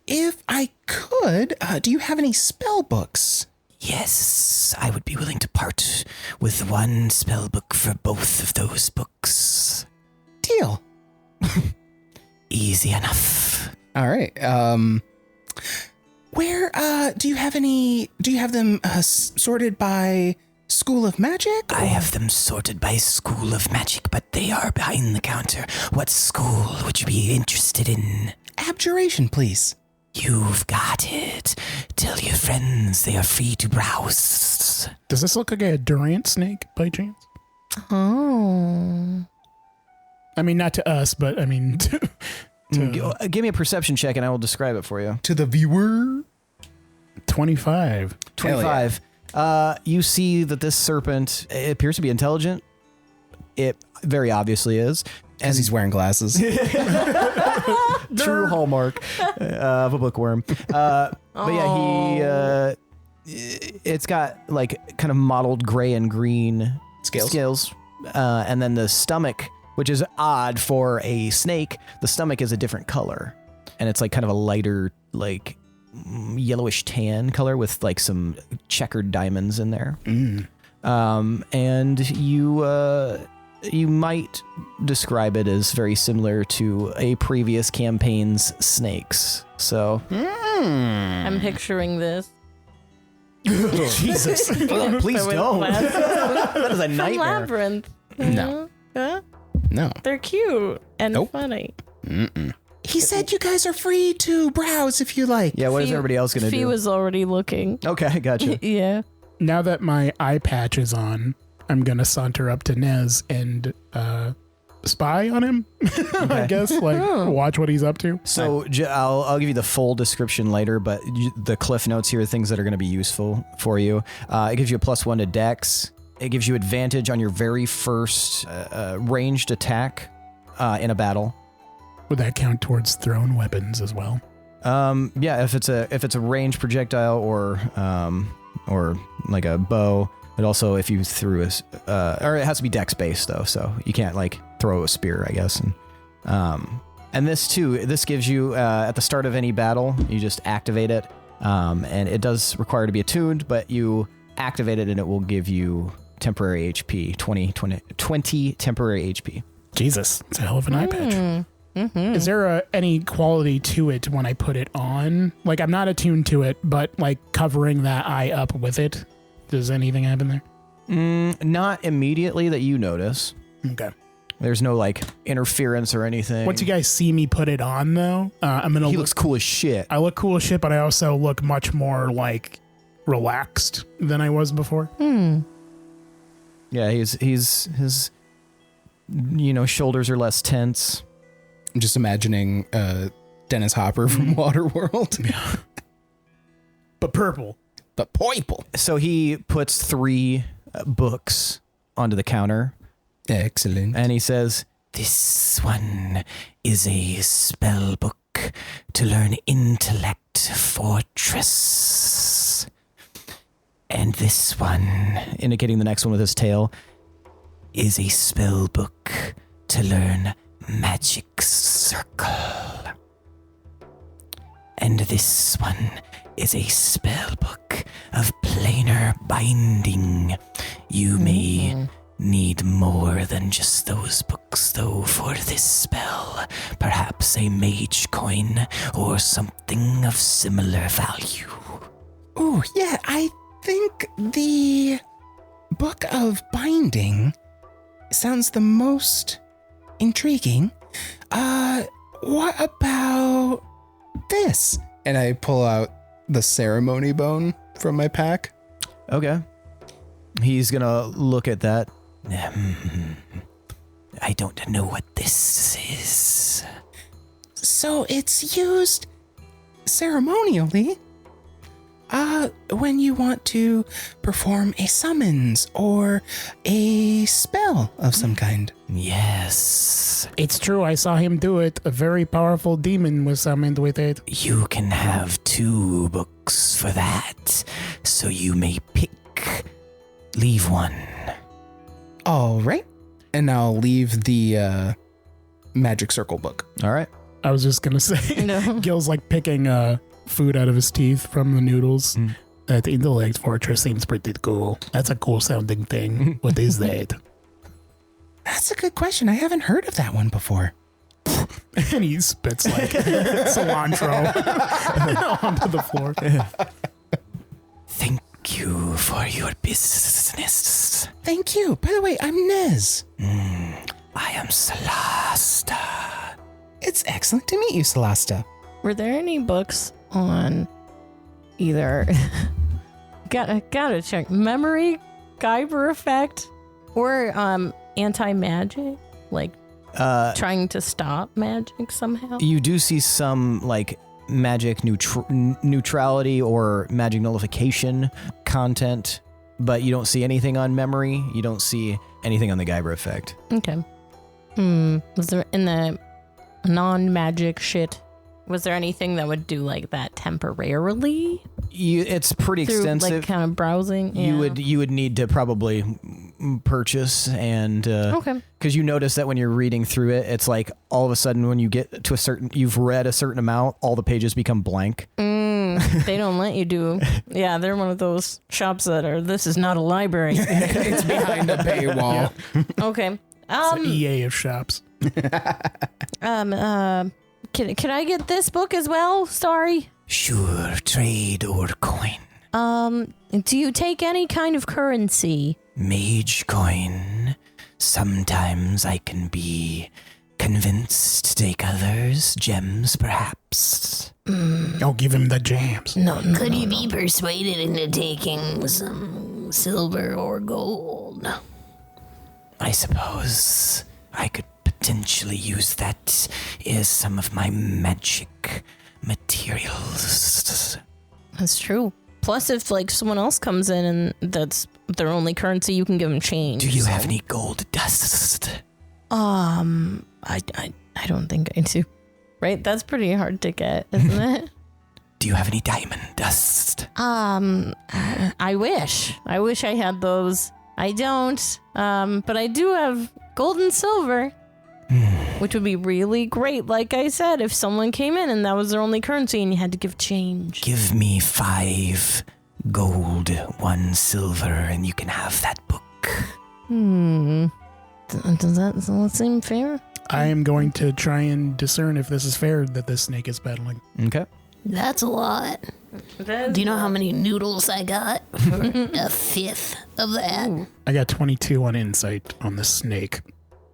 If I could, do you have any spell books? Yes, I would be willing to part with 1 spell book for both of those books. Deal. Easy enough. All right. Where, do you have them sorted by School of Magic? I have them sorted by School of Magic, but they are behind the counter. What school would you be interested in? Abjuration, please. You've got it. Tell your friends they are free to browse. Does this look like a Durant snake by chance? Oh. I mean, not to us, but I mean to Give me a perception check and I will describe it for you. To the viewer. 25. 25. You see that this serpent appears to be intelligent. It very obviously is. As he's wearing glasses. True hallmark of a bookworm. But yeah, it's got like kind of mottled gray and green scales. And then the stomach, which is odd for a snake, the stomach is a different color. And it's like kind of a lighter, like yellowish tan color with like some checkered diamonds in there. And you might describe it as very similar to a previous campaign's snakes. So I'm picturing this. Jesus, please don't. That is a From nightmare. Labyrinth. No. Huh? No. They're cute and Nope. funny. He said you guys are free to browse if you like. Yeah, what is everybody else going to Fee do? was already looking. Okay, gotcha. Yeah. Now that my eye patch is on, I'm going to saunter up to Nez and spy on him, I guess, like watch what he's up to. So I'll give you the full description later, but the cliff notes here are things that are going to be useful for you. It gives you a +1 to Dex. It gives you advantage on your very first ranged attack in a battle. Would that count towards thrown weapons as well? Yeah, if it's a ranged projectile or like a bow. But also if you threw or it has to be Dex based though, so you can't like throw a spear, I guess. And this gives you at the start of any battle, you just activate it, and it does require to be attuned, but you activate it and it will give you temporary HP, 20 temporary HP. Jesus, it's a hell of an eye patch. Is there any quality to it when I put it on? Like I'm not attuned to it, but like covering that eye up with it. Does anything happen there? Not immediately that you notice. Okay. There's no like interference or anything. Once you guys see me put it on, though, I'm gonna. He looks cool as shit. I look cool as shit, but I also look much more like relaxed than I was before. Yeah, his shoulders are less tense. I'm just imagining Dennis Hopper from Waterworld. But purple. But purple. So he puts 3 books onto the counter. Excellent. And he says, "This one is a spell book to learn Intellect Fortress. And this one," indicating the next one with his tail, "is a spell book to learn Magic Circle. And this one is a spell book of planar binding. You may need more than just those books, though, for this spell. Perhaps a mage coin or something of similar value." Oh, yeah, I think the Book of Binding sounds the most intriguing. What about this? And I pull out the ceremony bone from my pack. Okay. He's going to look at that. I don't know what this is. So it's used ceremonially when you want to perform a summons or a spell of some kind. Yes. It's true. I saw him do it. A very powerful demon was summoned with it. You can have 2 books for that, so you may pick. Leave one. All right. And I'll leave the Magic Circle book. All right. I was just going to say, No. Gil's like picking food out of his teeth from the noodles. That Intellect Fortress seems pretty cool. That's a cool sounding thing. What is that? That's a good question. I haven't heard of that one before. And he spits like cilantro onto the floor. Thank you for your business. Thank you. By the way, I'm Nez. I am Celasta. It's excellent to meet you, Celasta. Were there any books on either gotta check memory, Geiger effect, or anti-magic? Like trying to stop magic somehow? You do see some like magic neutrality or magic nullification content, but you don't see anything on memory. You don't see anything on the Geiger effect. Okay. Was there in the non-magic shit? Was there anything that would do like that temporarily? It's pretty Through, extensive. like kind of browsing. You would need to probably purchase and Okay. because you notice that when you're reading through it, it's like all of a sudden when you get to you've read a certain amount, all the pages become blank. They don't let you do. Yeah, they're one of those shops that are. This is not a library. It's behind a paywall. Okay. It's the EA of shops. Can I get this book as well? Sorry. Sure, trade or coin. Do you take any kind of currency? Mage coin. Sometimes I can be convinced to take others. Gems, perhaps. I'll give him the jams. No. Could you be persuaded into taking some silver or gold? I suppose I could potentially use that as some of my magic materials. That's true. Plus, if like someone else comes in and that's their only currency, you can give them change. Do you have any gold dust? I don't think I do. Right? That's pretty hard to get, isn't it? Do you have any diamond dust? I wish. I wish I had those. I don't. But I do have gold and silver. Which would be really great, like I said, if someone came in and that was their only currency and you had to give change. Give me 5 gold, 1 silver, and you can have that book. Does that seem fair? I am going to try and discern if this is fair that this snake is battling. Okay. That's a lot. Do you know how many noodles I got for a fifth of that? I got 22 on insight on the snake.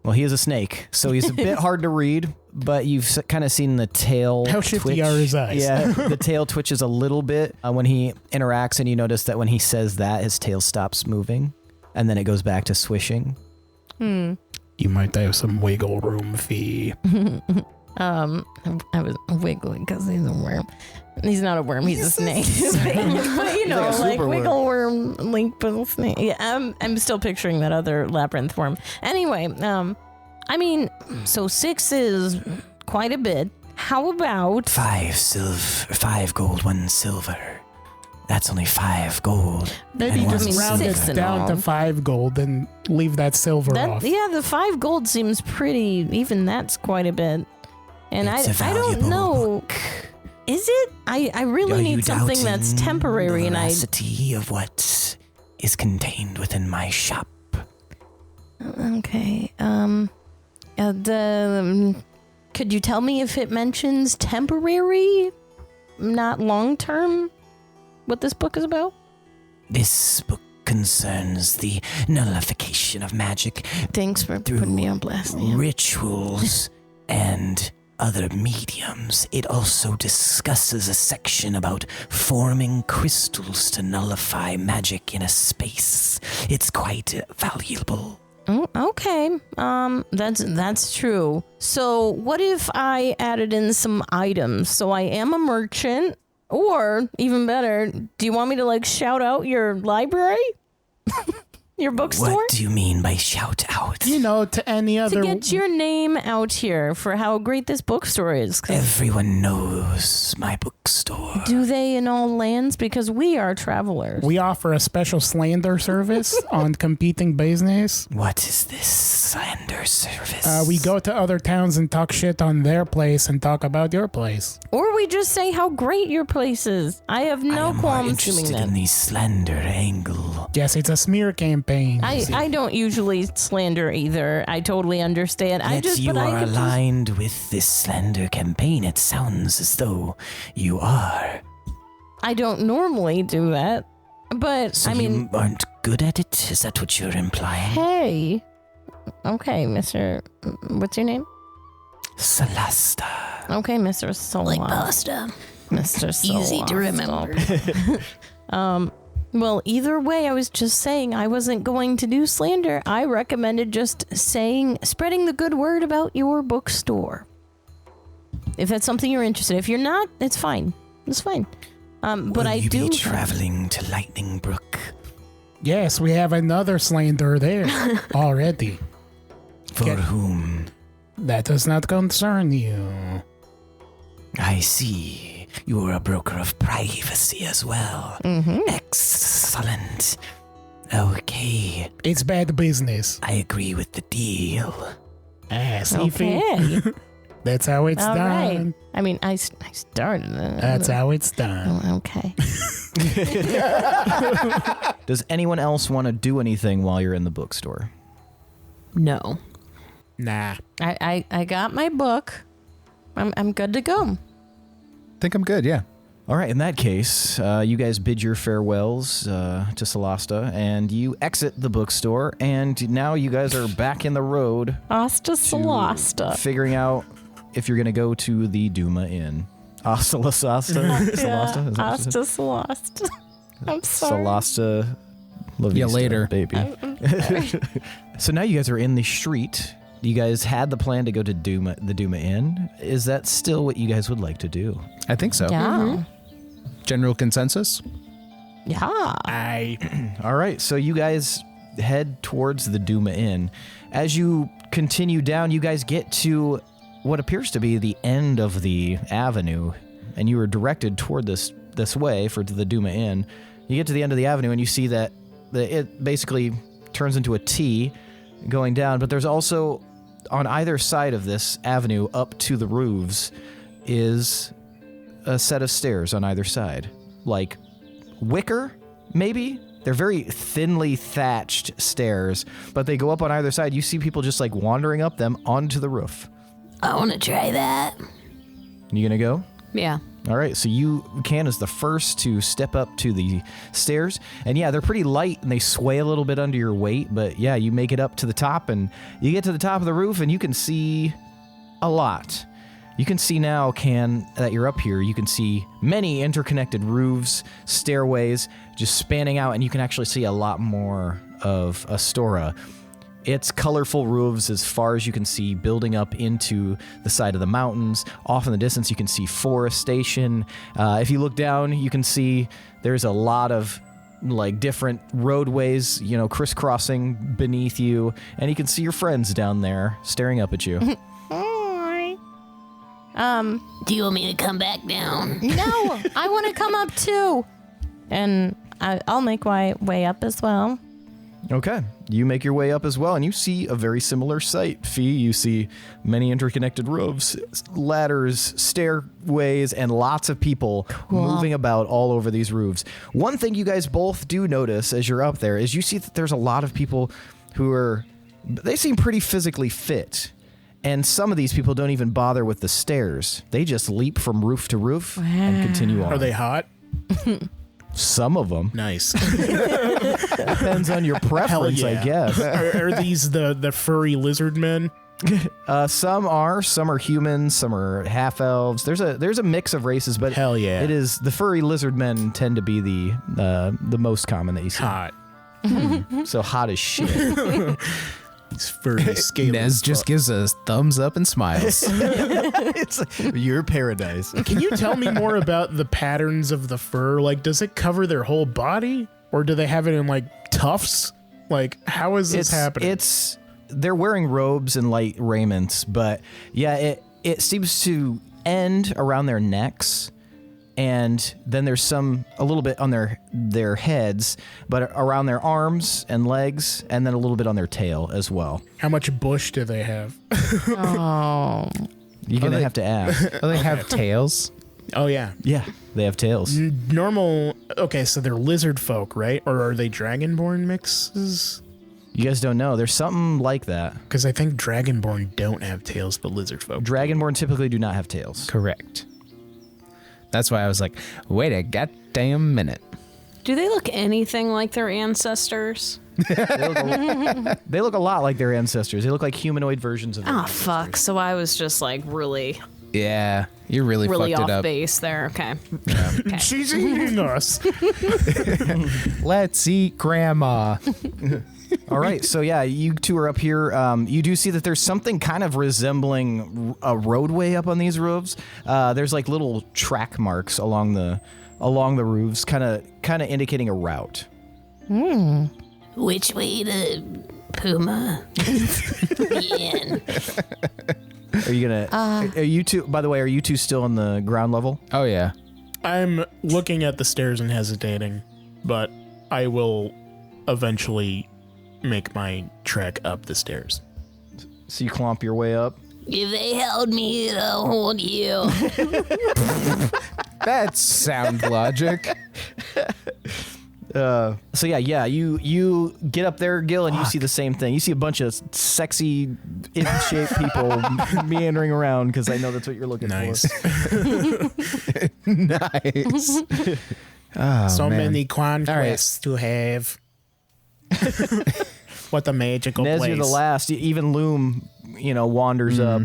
Well, he is a snake, so he's a bit hard to read, but you've kind of seen the tail How shifty twitch. are his eyes? Yeah, the tail twitches a little bit when he interacts, and you notice that when he says that, his tail stops moving, and then it goes back to swishing. You might have some wiggle room fee. I was wiggling because he's a worm. He's not a worm. He's a snake. But you know, like wiggle worm, link, but snake. Yeah, I'm still picturing that other labyrinth worm. Anyway, I mean, so 6 is quite a bit. How about 5 gold, 1 silver. That's only 5 gold. Maybe and just one round it silver. down to 5 gold and leave that silver off. Yeah, the 5 gold seems pretty. Even that's quite a bit. And It's a I don't valuable know. book. Is it? I really Are need you something that's doubting temporary, the and veracity of what is contained within my shop. Okay. Could you tell me if it mentions temporary, not long term? What this book is about? This book concerns the nullification of magic Thanks for through putting me on blast. Yeah. rituals and other mediums. It also discusses a section about forming crystals to nullify magic in a space. It's quite valuable. Oh, okay. That's true. So what if I added in some items? So I am a merchant, or even better, do you want me to like shout out your library? Your bookstore? What do you mean by shout out? You know, to any other... To get your name out here for how great this bookstore is. 'Cause Everyone knows my bookstore. do they in all lands? Because we are travelers. We offer a special slander service on competing business. What is this slander service? We go to other towns and talk shit on their place and talk about your place. Or we just say how great your place is. I have I no am more qualms doing interested that. in the slander angle. Yes, it's a smear campaign. I don't usually slander either. I totally understand. Yet you are aligned with this slander campaign. It sounds as though you are. I don't normally do that. But, So I mean, you aren't good at it? Is that what you're implying? hey. Okay, Mr. What's your name? Celesta. Okay, Mr. Solast. Like pasta. Mr. Solast. Easy to remember. Well, either way, I was just saying I wasn't going to do slander. I recommended just spreading the good word about your bookstore. If that's something you're interested in. If you're not, it's fine. It's fine. But Will I you do be traveling to Lightning Brook? Yes, we have another slander there already. For whom? That does not concern you. I see. You are a broker of privacy as well. Mm-hmm. Excellent. Okay, It's bad business. I agree with the deal. See, Okay. that's how it's All done. right. I mean, I started it. That's how it's done. Oh, okay. Does anyone else want to do anything while you're in the bookstore? No. Nah. I got my book. I'm good to go. Think I'm good, yeah. All right, in that case, you guys bid your farewells to Celesta, and you exit the bookstore, and now you guys are back in the road Asta to Celasta. figuring out if you're going to go to the Duma Inn. Asta Celasta? Celasta? Is that what you Asta Celasta. I'm said? sorry. Celasta. La Yeah, Vista, later. baby. So now you guys are in the street. You guys had the plan to go to the Duma Inn. Is that still what you guys would like to do? I think so. Yeah. General consensus? Yeah. All right, so you guys head towards the Duma Inn. As you continue down, you guys get to what appears to be the end of the avenue, and you are directed toward this way for the Duma Inn. You get to the end of the avenue, and you see that it basically turns into a T going down, but there's also on either side of this avenue up to the roofs is a set of stairs on either side, like wicker, maybe? They're very thinly thatched stairs, but they go up on either side. You see people just like wandering up them onto the roof. I want to try that. You gonna go? Yeah. All right, so you is the first to step up to the stairs. And yeah, they're pretty light and they sway a little bit under your weight, but yeah, you make it up to the top and you get to the top of the roof and you can see a lot. You can see now, that you're up here, you can see many interconnected roofs, stairways just spanning out, and you can actually see a lot more of Astora. It's colorful roofs as far as you can see, building up into the side of the mountains. Off in the distance, you can see forestation. If you look down, you can see there's a lot of like different roadways, crisscrossing beneath you, and you can see your friends down there staring up at you. Do you want me to come back down? No, I want to come up too. And I'll make my way up as well. Okay, you make your way up as well, and you see a very similar sight. Fee, you see many interconnected roofs, ladders, stairways, and lots of people moving about all over these roofs. One thing you guys both do notice as you're up there is you see that there's a lot of people who they seem pretty physically fit. And some of these people don't even bother with the stairs. They just leap from roof to roof and continue on. Are they hot? Some of them. Nice. Depends on your preference, I guess. Are these the furry lizard men? Some are humans, some are half elves. There's a mix of races, but hell yeah, it is the furry lizard men tend to be the most common that you see. Hot. So hot as shit. It's furry scale. Nez just gives a thumbs up and smiles. It's your paradise. Can you tell me more about the patterns of the fur? Like, does it cover their whole body, or do they have it in like tufts? Like, how is this happening? They're wearing robes and light raiments, but yeah, it seems to end around their necks. And then there's a little bit on their heads, but around their arms and legs, and then a little bit on their tail as well. How much bush do they have? Oh. You're going to have to ask. Oh, they have tails? Oh, yeah. Yeah, they have tails. Normal. Okay, so they're lizard folk, right? Or are they Dragonborn mixes? You guys don't know. There's something like that. Because I think Dragonborn don't have tails, but lizard folk. Dragonborn typically do not have tails. Correct. That's why I was like, wait a goddamn minute. Do they look anything like their ancestors? They look a lot like their ancestors. They look like humanoid versions of their ancestors. Fuck. So I was just like really Yeah, you really fucked off it up. base there. Okay. She's eating us. Let's eat grandma. All right, so yeah, you two are up here. You do see that there's something kind of resembling a roadway up on these roofs. There's like little track marks along the roofs, kind of indicating a route. Which way to Puma? Yen. Are you gonna? Are you two? By the way, are you two still on the ground level? Oh yeah. I'm looking at the stairs and hesitating, but I will eventually make my trek up the stairs. So you clomp your way up. If they held me, they'll hold you. That's sound logic. So yeah, you get up there, Gil, and you see the same thing. You see a bunch of sexy, in-shape people meandering around because I know that's what you're looking for. Nice. Oh, So man. many conquests to have. What a magical Nez, place. you're the last. Even Loom, wanders up.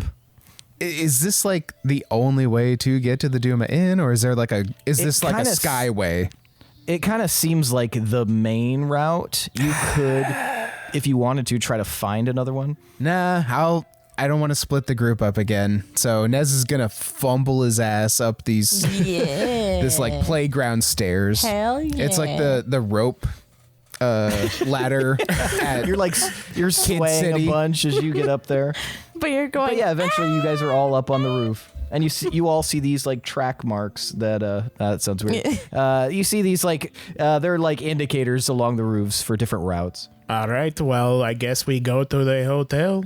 Is this like the only way to get to the Duma Inn, or is there like is this like a skyway? It kind of seems like the main route. You could, if you wanted to, try to find another one. Nah, I don't want to split the group up again. So Nez is gonna fumble his ass up these this like playground stairs. Hell yeah. It's like the rope ladder at You're swaying City. a bunch as you get up there. But you're going. But yeah, eventually you guys are all up on the roof. And you all see these like track marks that sounds weird. You see these they're like indicators along the roofs for different routes. All right, well, I guess we go to the hotel.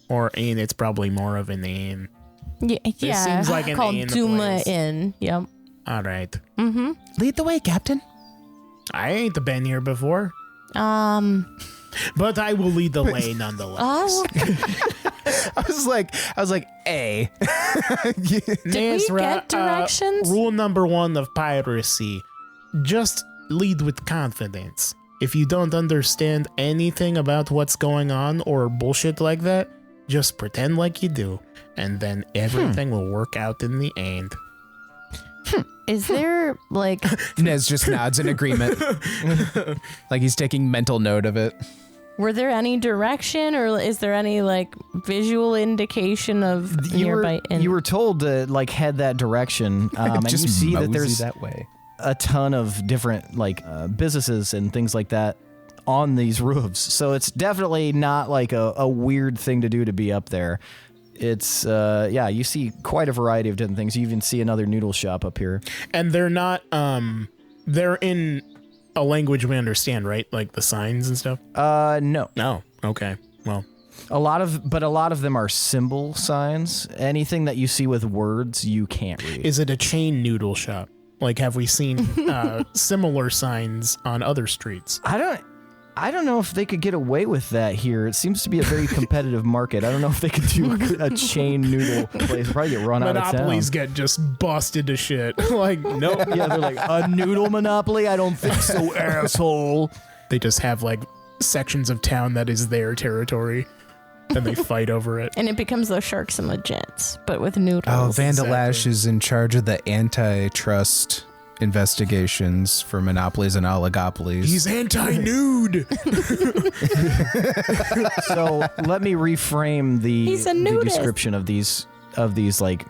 Or inn, it's probably more of an inn. Yeah. seems like an called inn Duma place. Inn. Yep. All right. Lead the way, Captain. I ain't been here before, but I will lead the way nonetheless. I was like, A. Did we get directions? Rule number 1 of piracy: just lead with confidence. If you don't understand anything about what's going on or bullshit like that, just pretend like you do, and then everything will work out in the end. Is there like Nez just nods in agreement, like he's taking mental note of it. Were there any direction, or is there any like visual indication of nearby? You were told to like head that direction, and you see that there's that way. a ton of different like businesses and things like that on these roofs. So it's definitely not like a weird thing to do to be up there. It's you see quite a variety of different things. You even see another noodle shop up here. And they're not they're in a language we understand, right? Like the signs and stuff? No. No. Okay. Well, A lot of them are symbol signs. Anything that you see with words, you can't read. is it a chain noodle shop? Like, have we seen similar signs on other streets? I don't know if they could get away with that here. It seems to be a very competitive market. I don't know if they could do a chain noodle place. Probably get run out of town. Monopolies get just busted to shit. Like, nope. Yeah, they're like, a noodle monopoly? I don't think so, asshole. They just have like sections of town that is their territory, and they fight over it. And it becomes the Sharks and the Jets, but with noodles. Oh, Vandalash Exactly. is in charge of the antitrust investigations for monopolies and oligopolies. He's anti-nude. So let me reframe He's a the nudist. description of these like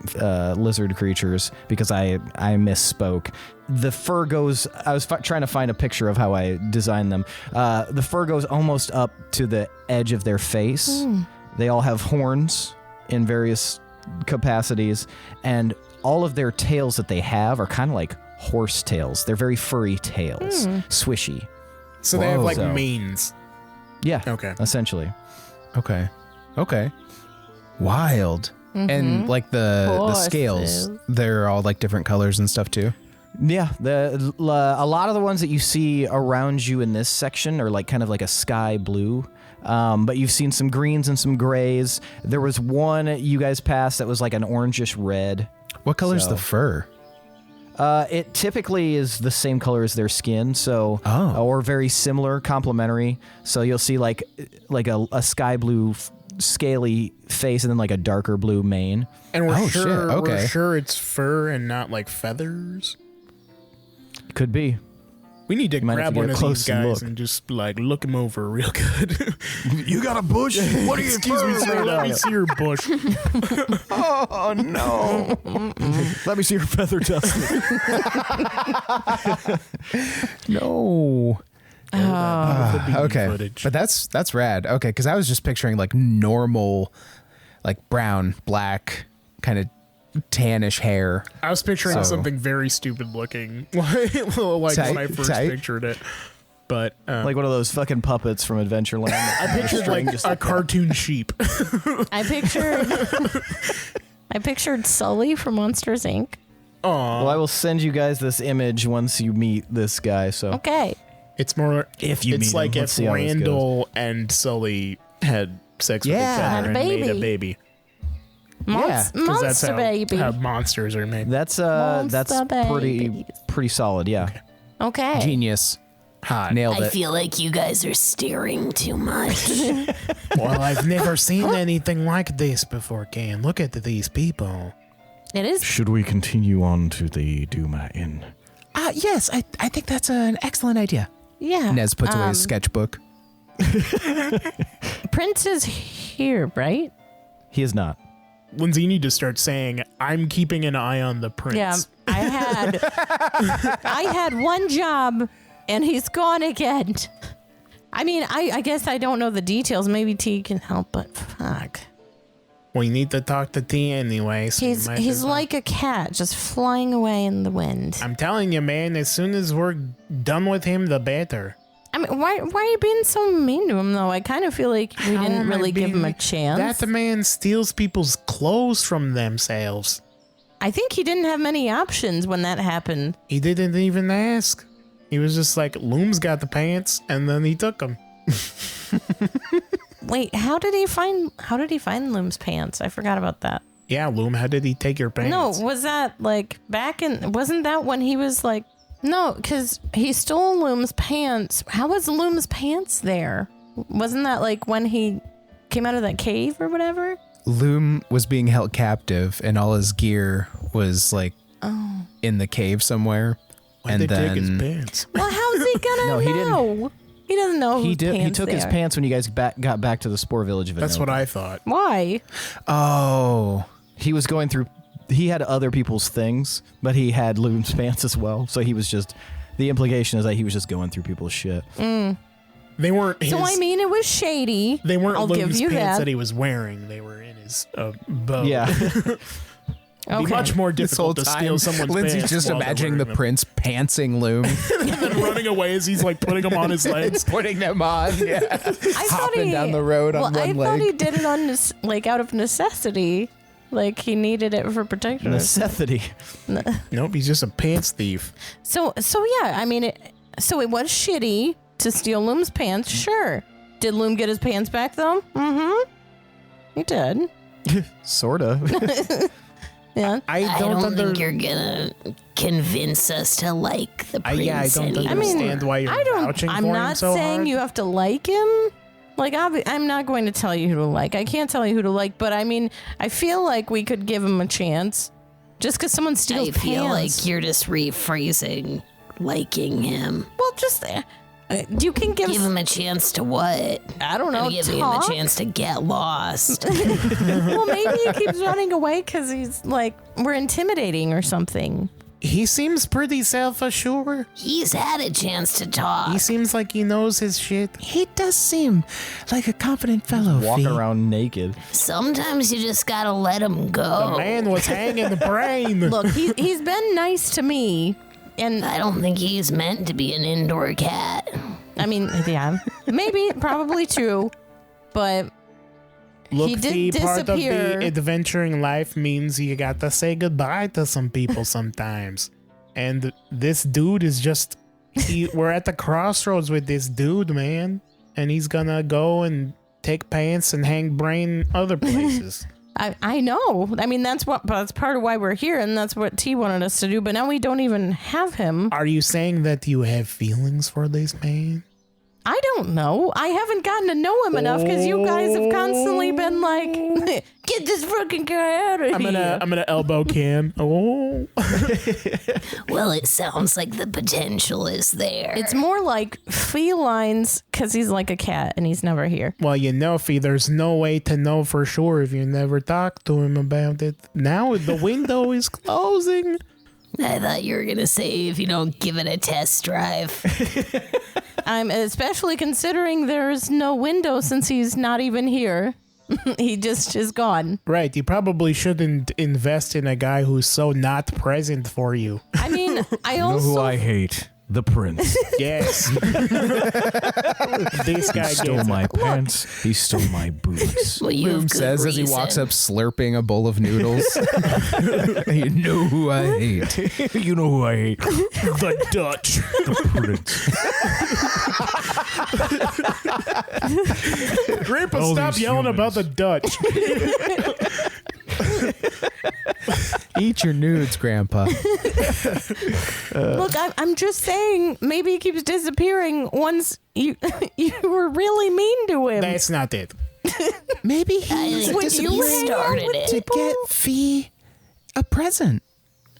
lizard creatures because I misspoke. The fur goes. I was trying to find a picture of how I designed them. The fur goes almost up to the edge of their face. They all have horns in various capacities, and all of their tails that they have are kind of like horse tails. They're very furry tails, swishy. So they have like So- manes. Yeah. Okay. Essentially. Okay. Wild. And like the scales, they're all like different colors and stuff too. Yeah, a lot of the ones that you see around you in this section are like kind of like a sky blue. But you've seen some greens and some grays. There was one you guys passed that was like an orangish red. What color's So- the fur? It typically is the same color as their skin, so or very similar, complementary. So you'll see like a sky blue scaly face and then like a darker blue mane. And we're Oh, shit, sure okay. we're sure it's fur and not like feathers. Could be. We need to might have grab to get one a of close these guys look. and just like look him over real good. You got a bush? What are you? Excuse me, sir. Let me see your bush. Oh no! Let me see your feather dusting. No. Okay. Footage. But that's rad. Okay, because I was just picturing like normal, like brown, black, kind of tannish hair. I was picturing So- something very stupid looking, like when I first Tight. pictured it. But Like one of those fucking puppets from Adventureland. I pictured like a cartoon sheep. I pictured Sully from Monsters Inc. Well, I will send you guys this image once you meet this guy. So Okay. It's more if you it's meet like him, let's if see how this goes. Randall and Sully had sex with each Yeah. other Had a and made a baby. baby. Yeah, 'Cause that's Monster how, baby. how monsters are made. That's Monster babies. pretty solid. Yeah. Okay. Genius. Hot. Nailed I it. feel like you guys are staring too much. Well, I've never seen anything like this before, Can. Look at these people. It is. Should we continue on to the Duma Inn? Yes, I think that's an excellent idea. Yeah. Nez puts away his sketchbook. Prince is here, right? He is not. Lindsey, you need to start saying, I'm keeping an eye on the prince. Yeah. I had one job and he's gone again. I mean, I guess I don't know the details. Maybe T can help, but fuck. We need to talk to T anyway. So He's like a cat just flying away in the wind. I'm telling you, man, as soon as we're done with him, the better. I mean, why are you being so mean to him though? I kind of feel like we How didn't am I really give him a being- chance. That the man steals people's clothes from themselves. I think he didn't have many options when that happened. He didn't even ask. He was just like, Loom's got the pants, and then he took them. Wait, how did he find Loom's pants? I forgot about that. Yeah, Loom, how did he take your pants? No, was that like wasn't that when he was like, no, because he stole Loom's pants. How was Loom's pants there? Wasn't that like when he came out of that cave or whatever? Loom was being held captive, and all his gear was like in the cave somewhere. Why'd and they then take his pants? Well, how's he gonna No, he didn't. know? He doesn't know He whose did. He pants took they his are. pants when you guys got back to the Spore Village of That's Inoka. what I thought. Why? Oh. He was going through. He had other people's things, but he had Loom's pants as well. So he was just. The implication is that he was just going through people's shit. They weren't. So I mean, it was shady. They weren't I'll give Loom's you pants that. that he was wearing. They were in his bow. Yeah. It'd be much more This whole difficult to time, steal someone's Lindsay's pants just while they're imagining the wearing them. prince pantsing Loom, and then running away as he's like putting them on his legs. putting them on, I thought hopping he, down the road on well, one I leg. thought he did it on like out of necessity. Like he needed it for protection. Necessity. Nope, he's just a pants thief. So yeah, I mean, it was shitty to steal Loom's pants. Sure. Did Loom get his pants back though? Mm-hmm. He did. Sorta. Yeah. I don't think you're gonna convince us to like the prince. I don't anymore. understand why you're vouching I'm for not him so saying hard. you have to like him. Like, I'm not going to tell you who to like. I can't tell you who to like, but I mean, I feel like we could give him a chance. Just because someone steals I feel pants. like you're just rephrasing liking him. Well, just you can give him a chance to what? I don't know. Give him talk. a chance to get lost. Well, maybe he keeps running away because he's like we're intimidating or something. He seems pretty self-assured. He's had a chance to talk. He seems like he knows his shit. He does seem like a confident fellow. Walking Fee. around naked. Sometimes you just gotta let him The go. man was hanging the brain. Look, he's been nice to me, and I don't think he's meant to be an indoor cat. I mean, yeah, maybe, probably true, but Look, he did the part of disappear. the adventuring life means you got to say goodbye to some people sometimes. And this dude is just, we're at the crossroads with this dude, man. And he's gonna go and take pants and hang brain other places. I know. I mean, that's part of why we're here, and that's what T wanted us to do. But now we don't even have him. Are you saying that you have feelings for this man? I don't know. I haven't gotten to know him enough because you guys have constantly been like, "Get this fucking guy out of here." I'm gonna elbow Cam. Oh, Well, it sounds like the potential is there. It's more like felines because he's like a cat and he's never here. well, you know, Fee, there's no way to know for sure if you never talk to him about it. Now the window is closing. I thought you were gonna say if you don't give it a test drive. I'm especially considering there's no window since he's not even here. He just is gone. Right, you probably shouldn't invest in a guy who's so not present for you. I mean, I You know also who I hate? The prince. Yes. This guy Stole gets my it. pants. He stole my boots. Well, you Loom have good says as he walks reason. up slurping a bowl of noodles. You know who I hate. You know who I hate? The Dutch. The prince. Grandpa, All stop these yelling humans. about the Dutch. Eat your nudes, Grandpa. look. I'm just saying. Maybe he keeps disappearing once you were really mean to him. That's not it. Maybe I he's think When you he hang out started with it. to get Fee a present.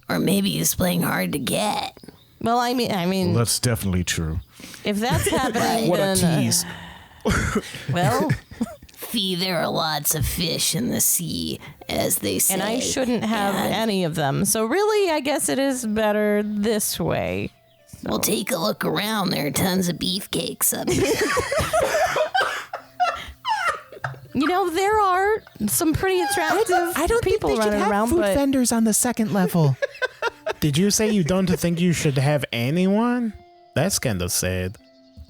Or maybe he's playing hard to get. Well, I mean, That's definitely true. if that's happening, What a then tease. well, Fee, there are lots of fish in the sea, as they say. and I shouldn't have And any of them. So really, I guess it is better this way. Well, take a look around. There are tons of beefcakes up here. You know, there are some pretty attractive I don't people think they should running have around, food but vendors on the second level. Did you say you don't think you should have anyone? That's kind of sad.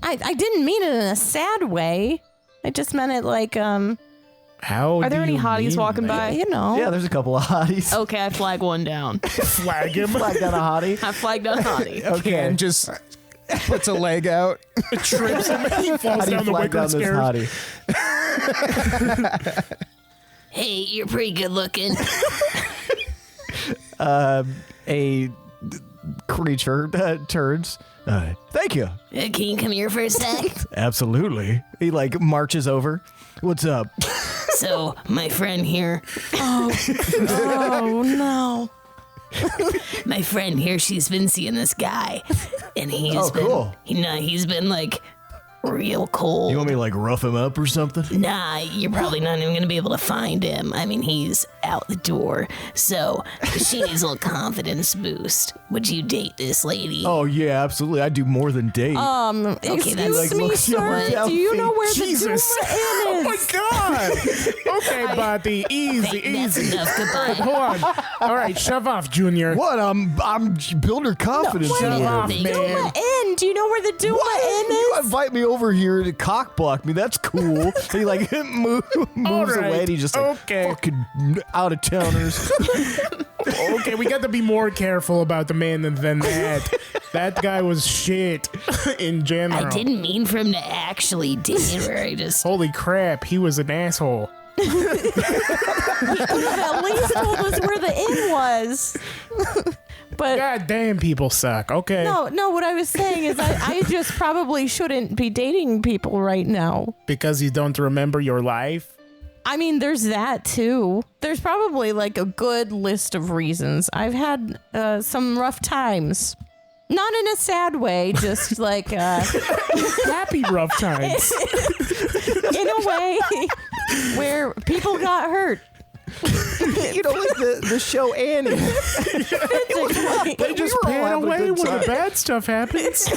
I didn't mean it in a sad way. I just meant it like, How Are there do any you hotties mean walking that? by? you know. Yeah, there's a couple of hotties. Okay, I flag one down. Flag him. Flag down a hottie. I flagged down Hottie. Okay. And just puts a leg out. Trips him. He falls How do you down the flag wicker down this stairs. hottie? Hey, you're pretty good looking. A creature turns. Thank you. Can you come here for a sec? Absolutely. He like marches over. What's up? So, my friend here, Oh no. my friend here, she's been seeing this guy, and he's Oh, been, cool. he's been like real cold. You want me to like rough him up or something? Nah, you're probably not even gonna be able to find him. I mean, he's out the door. So she needs a little confidence boost. Would you date this lady? Oh yeah, absolutely. I do more than date. Excuse that's- me, look, sir. yeah, Do you know where Jesus. the Duma Inn is? Oh my God. Okay, buddy. Easy, That's easy. enough. Goodbye. Hold on. All right, shove off, Junior. What? I'm building confidence Wait, Shove here. off, Duma man. Duma Inn. Do you know where the Duma Inn You is? invite me over here to cock block me. That's cool. He like moves right. away and he's just like, Okay. fucking out of towners. Okay, we got to be more careful about the man than that. That guy was shit in general. I didn't mean for him to actually date her. I just. Holy crap, he was an asshole. At least told us where the inn was. But God damn, people suck. Okay. no, what I was saying is I just probably shouldn't be dating people right now. Because you don't remember your life? I mean, there's that too. There's probably like a good list of reasons. I've had some rough times. Not in a sad way, just like Happy rough times. in a way where people got hurt. You know, like the show Annie. They just were all pan having a away good when time. the bad stuff happens.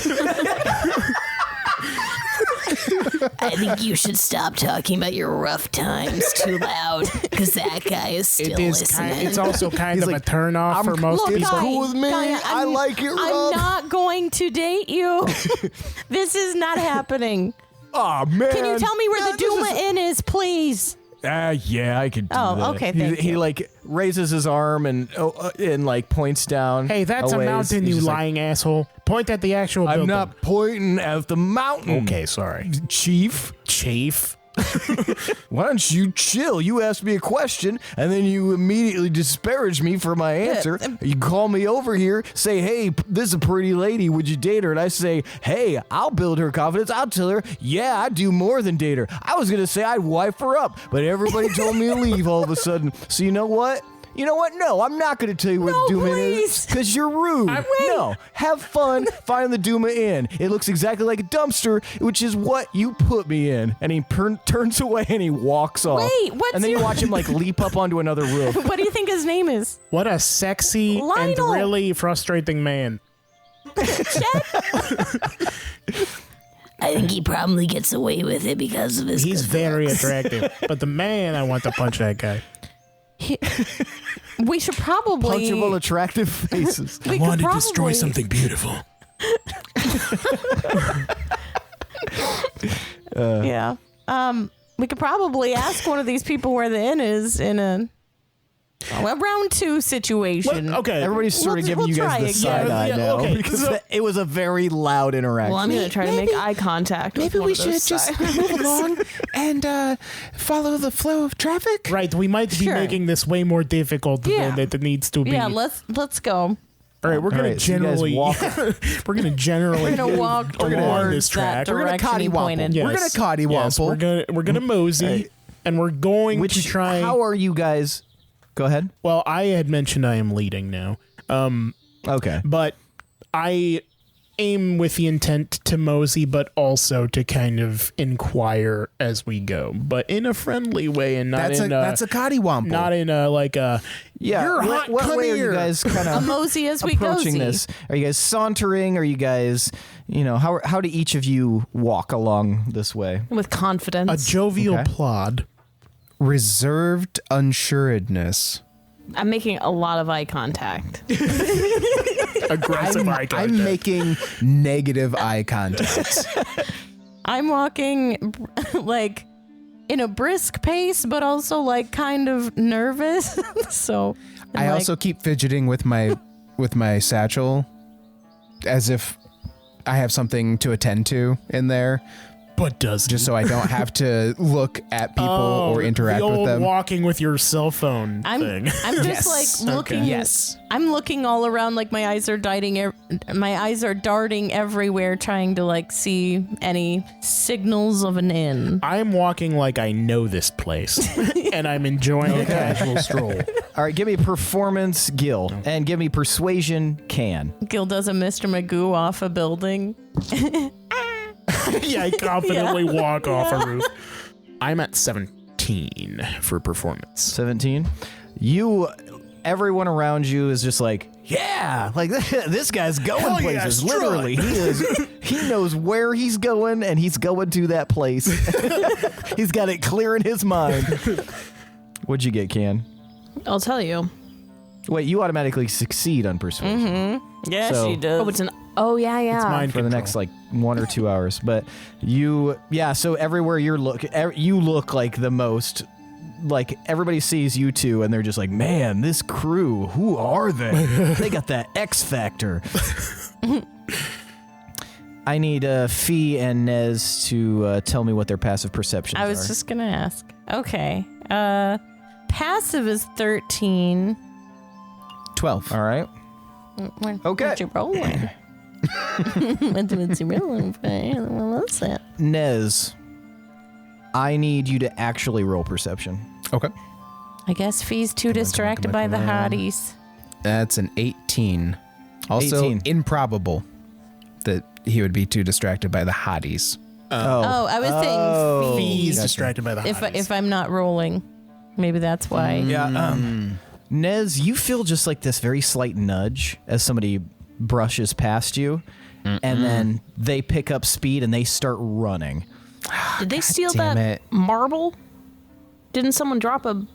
I think you should stop talking about your rough times too loud, because that guy is still It is listening. it's also kind He's of like, a turn off for most Look, people. Guy, cool with me. Guy, I like it I'm rough. not going to date you. This is not happening. Oh man. Can you tell me where the Duma Inn is, please? Yeah, I could do Oh, that. okay, He, thank he you. like raises his arm and like points down. Hey, that's a ways. mountain, He's you just like, lying asshole. Point at the actual I'm building. not pointing at the mountain. Okay, sorry. Chief. Chief. Why don't you chill? You asked me a question and then you immediately disparage me for my answer. You call me over here, say, hey, this is a pretty lady. Would you date her? And I say, hey, I'll build her confidence. I'll tell her, yeah, I do more than date her. I was going to say I'd wife her up, but everybody told me to leave all of a sudden. So you know what? You know what? No, I'm not going to tell you where the Duma Inn is please. because you're rude. No, have fun finding the Duma Inn. It looks exactly like a dumpster, which is what you put me in. And he turns away and he walks off. Wait, what's And then you your- watch him like leap up onto another roof. What do you think his name is? What a sexy Lionel. and really frustrating man. I think he probably gets away with it because of his. He's good very looks. attractive. But the man, I want to punch that guy. We should probably Punchable, attractive faces. we could probably, beautiful. Yeah. We could probably ask one of these people where the inn is in a round 2 situation. Okay. Everybody's sort of We'll giving you try guys the again. side eye Yeah, now okay, because so- it was a very loud interaction. Well, I'm going to try to make eye contact. with Maybe one we of those should just sides. move along and follow the flow of traffic. Right, we might be Sure. making this way more difficult Yeah. than it needs to be. Yeah, let's go. All right, we're gonna right, so you guys generally walk- we're gonna generally We're gonna walk along towards this track. that We're gonna direction he cottywomple. pointed. Yeah. We're gonna cottywomple. Yes, we're gonna mosey, and we're going to try. How are you guys? Go ahead. Well, I had mentioned I am leading now, Okay. but I aim with the intent to mosey, but also to kind of inquire as we go, but in a friendly way, and not That's in a cottywomple. not in a like a Yeah. you're hot. What come way are here. you guys kind A of mosey as we approaching go. this? Are you guys sauntering? Are you guys, how do each of you walk along this way? with confidence. A jovial Okay. plod. Reserved unsuredness. I'm making a lot of eye contact. Aggressive eye contact. I'm making negative eye contact. I'm walking like in a brisk pace, but also like kind of nervous. So I like, also keep fidgeting with my satchel as if I have something to attend to in there, but does just so I don't have to look at people or interact the old with them. walking with your cell phone I'm thing. just Yes. like looking. Yes. I'm looking all around, like my eyes are darting everywhere, trying to like see any signals of an inn. I'm walking like I know this place, and I'm enjoying a casual stroll. All right, give me performance, Gil, and give me persuasion, Can. Gil does a Mr. Magoo off a building. Yeah, I confidently walk off a roof. I'm at 17 for performance. 17. Everyone around you is just like, yeah, like this guy's going Hell yeah, places. strut. Literally, he knows where he's going, and he's going to that place. He's got it clear in his mind. What'd you get, Can? I'll tell you. Wait, you automatically succeed on persuasion. Yeah, So- she does. Oh, it's an. Oh yeah, yeah. It's mind for the control. next like 1 or 2 hours. But so everywhere you look like the most, like everybody sees you two and they're just like, man, this crew, who are they? They got that X factor. I need Fee and Nez to tell me what their passive perceptions are. I was just gonna ask. Okay. Passive is 13. 12. All right. Okay. What you rolling? What's you rolling? What's that? Nez, I need you to actually roll perception. Okay. I guess Fee's too distracted by the hotties. That's an 18. Also 18. improbable that he would be too distracted by the hotties. Oh, I was saying Fee. He's distracted by the hotties. If I'm not rolling, maybe that's why. Yeah. Nez, you feel just like this very slight nudge as somebody brushes past you, and then they pick up speed and they start running. Did they steal damn that it. marble? Didn't someone drop a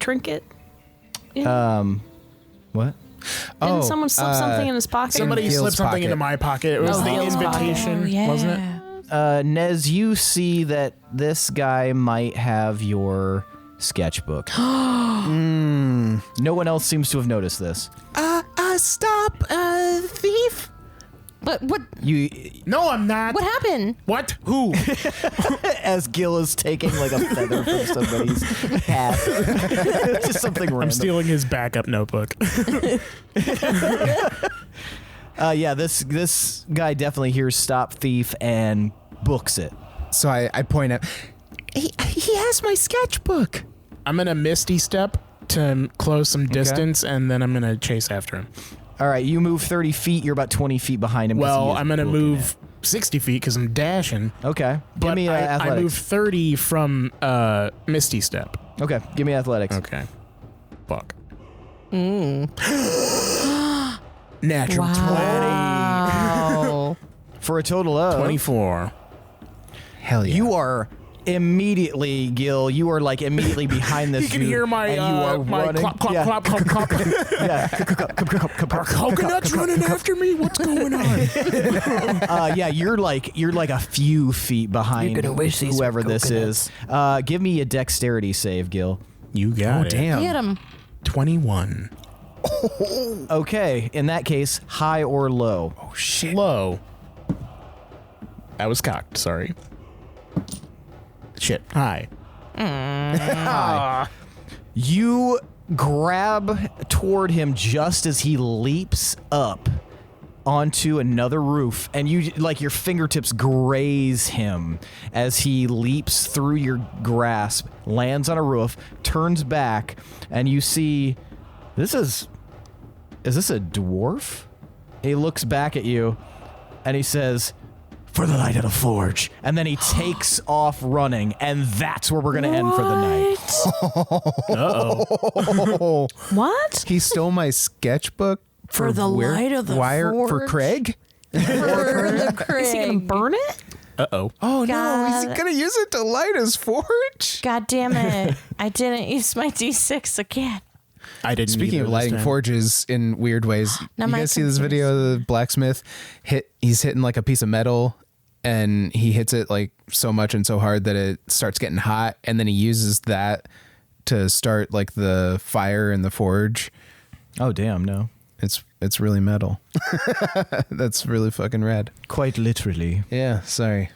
trinket? What? Didn't someone slip something in his pocket? Somebody Gil's slipped something pocket. into my pocket. It was the Gil's pocket. invitation, wasn't it? Nez, you see that this guy might have your sketchbook. No one else seems to have noticed this. Stop, thief. But what No, I'm not. what happened? What? Who? As Gil is taking like a feather from somebody's hat. Just something random. I'm stealing his backup notebook. Yeah, this guy definitely hears stop thief and books it. So I point out, he has my sketchbook. I'm going to Misty Step to close some distance, and then I'm going to chase after him. All right, you move 30 feet. You're about 20 feet behind him. 'cause he Well, is I'm going to booking move 60 feet because I'm dashing. it. Okay. But Give me I athletics. moved 30 from Misty Step. Okay, give me athletics. Okay. Fuck. Natural Wow. For a total of 24. Hell yeah. You are immediately, Gil. You are like immediately behind this. You can dude, hear my and you are my running. clop, clop, yeah. clop, clop, clop. Yeah. Are coconuts running after me? What's going on? Yeah, you're like a few feet behind You're gonna wish these whoever were this is. Give me a dexterity save, Gil. You got it. Damn. Get him. 21. Okay, in that case, high or low. Oh shit. Low. I was cocked. Sorry. Shit. Hi. You grab toward him just as he leaps up onto another roof, and you like your fingertips graze him as he leaps through your grasp, lands on a roof, turns back, and you see is this a dwarf? He looks back at you and he says, "For the light of the forge," and then he takes off running, and that's where we're gonna end for the night. Uh-oh. What? He stole my sketchbook For the light of the for forge. Craig? For the Is he gonna Craig. burn it? Uh-oh. Oh no, is he God. gonna use it to light his forge? God damn it. I didn't use my D6 again. I didn't Speaking either of this lighting time. forges in weird ways, Now you my guys see this computer's- video of the blacksmith he's hitting like a piece of metal and he hits it like so much and so hard that it starts getting hot, and then he uses that to start like the fire in the forge. Oh damn, no. It's really metal. That's really fucking rad. Quite literally. Yeah, sorry.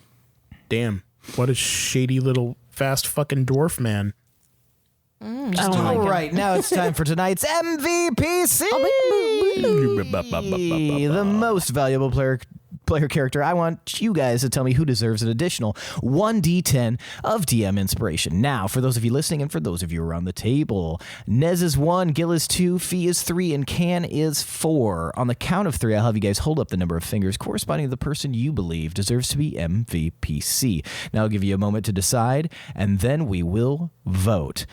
Damn. What a shady little fast fucking dwarf man. All right, now it's time for tonight's MVPC. The most valuable player character, I want you guys to tell me who deserves an additional 1d10 of DM inspiration. Now, for those of you listening and for those of you around the table, Nez is 1, Gil is 2, Fee is 3, and Can is 4. On the count of 3, I'll have you guys hold up the number of fingers corresponding to the person you believe deserves to be MVPC. Now, I'll give you a moment to decide, and then we will vote.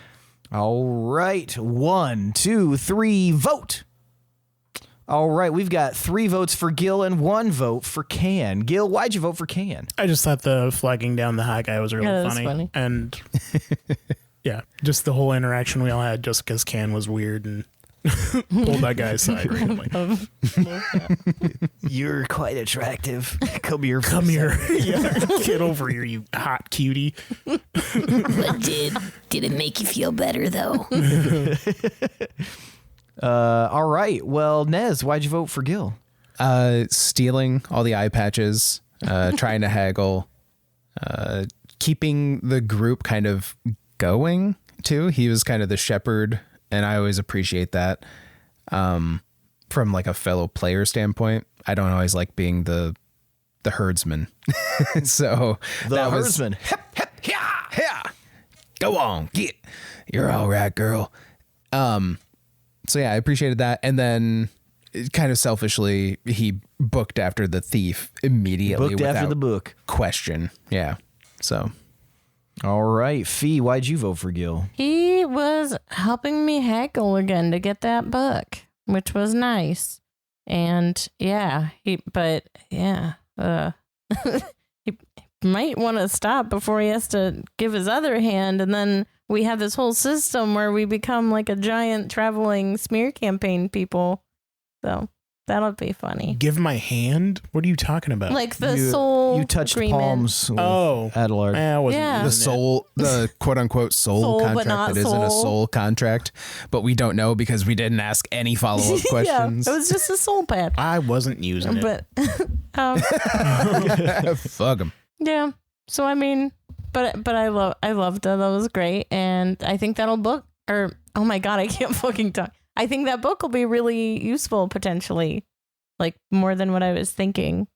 All right, 1, 2, 3, vote. All right, we've got 3 votes for Gil and 1 vote for Can. Gil, why'd you vote for Can? I just thought the flagging down the hot guy was really Yeah, that's funny. funny. And yeah, just the whole interaction we all had just because Can was weird and pulled that guy's side randomly. You're quite attractive. Come here. Come here. Yeah, get over here, you hot cutie. But did it make you feel better, though? All right. Well, Nez, why'd you vote for Gil? Stealing all the eye patches, trying to haggle, keeping the group kind of going too. He was kind of the shepherd, and I always appreciate that. From like a fellow player standpoint, I don't always like being the herdsman. So The herdsman. Yeah. Go on, get. You're all right, girl. So yeah, I appreciated that. And then kind of selfishly, he booked after the thief immediately. Booked after the book. Question. Yeah. So. All right. Fee, why'd you vote for Gil? He was helping me haggle again to get that book, which was nice. And yeah, he might want to stop before he has to give his other hand, and then we have this whole system where we become like a giant traveling smear campaign people. So that'll be funny. Give my hand? What are you talking about? Like the soul You touched agreement. palms with Oh. Adelard. I wasn't Yeah. The using it. soul, the quote unquote soul Soul, but contract not that isn't a soul. soul contract, but we don't know because we didn't ask any follow up questions. Yeah, it was just a soul patch. I wasn't using it. But Fuck them. yeah. So I mean, but I loved it. That was great, and I think that'll book. Or oh my god, I can't fucking talk. I think that book will be really useful potentially, like more than what I was thinking.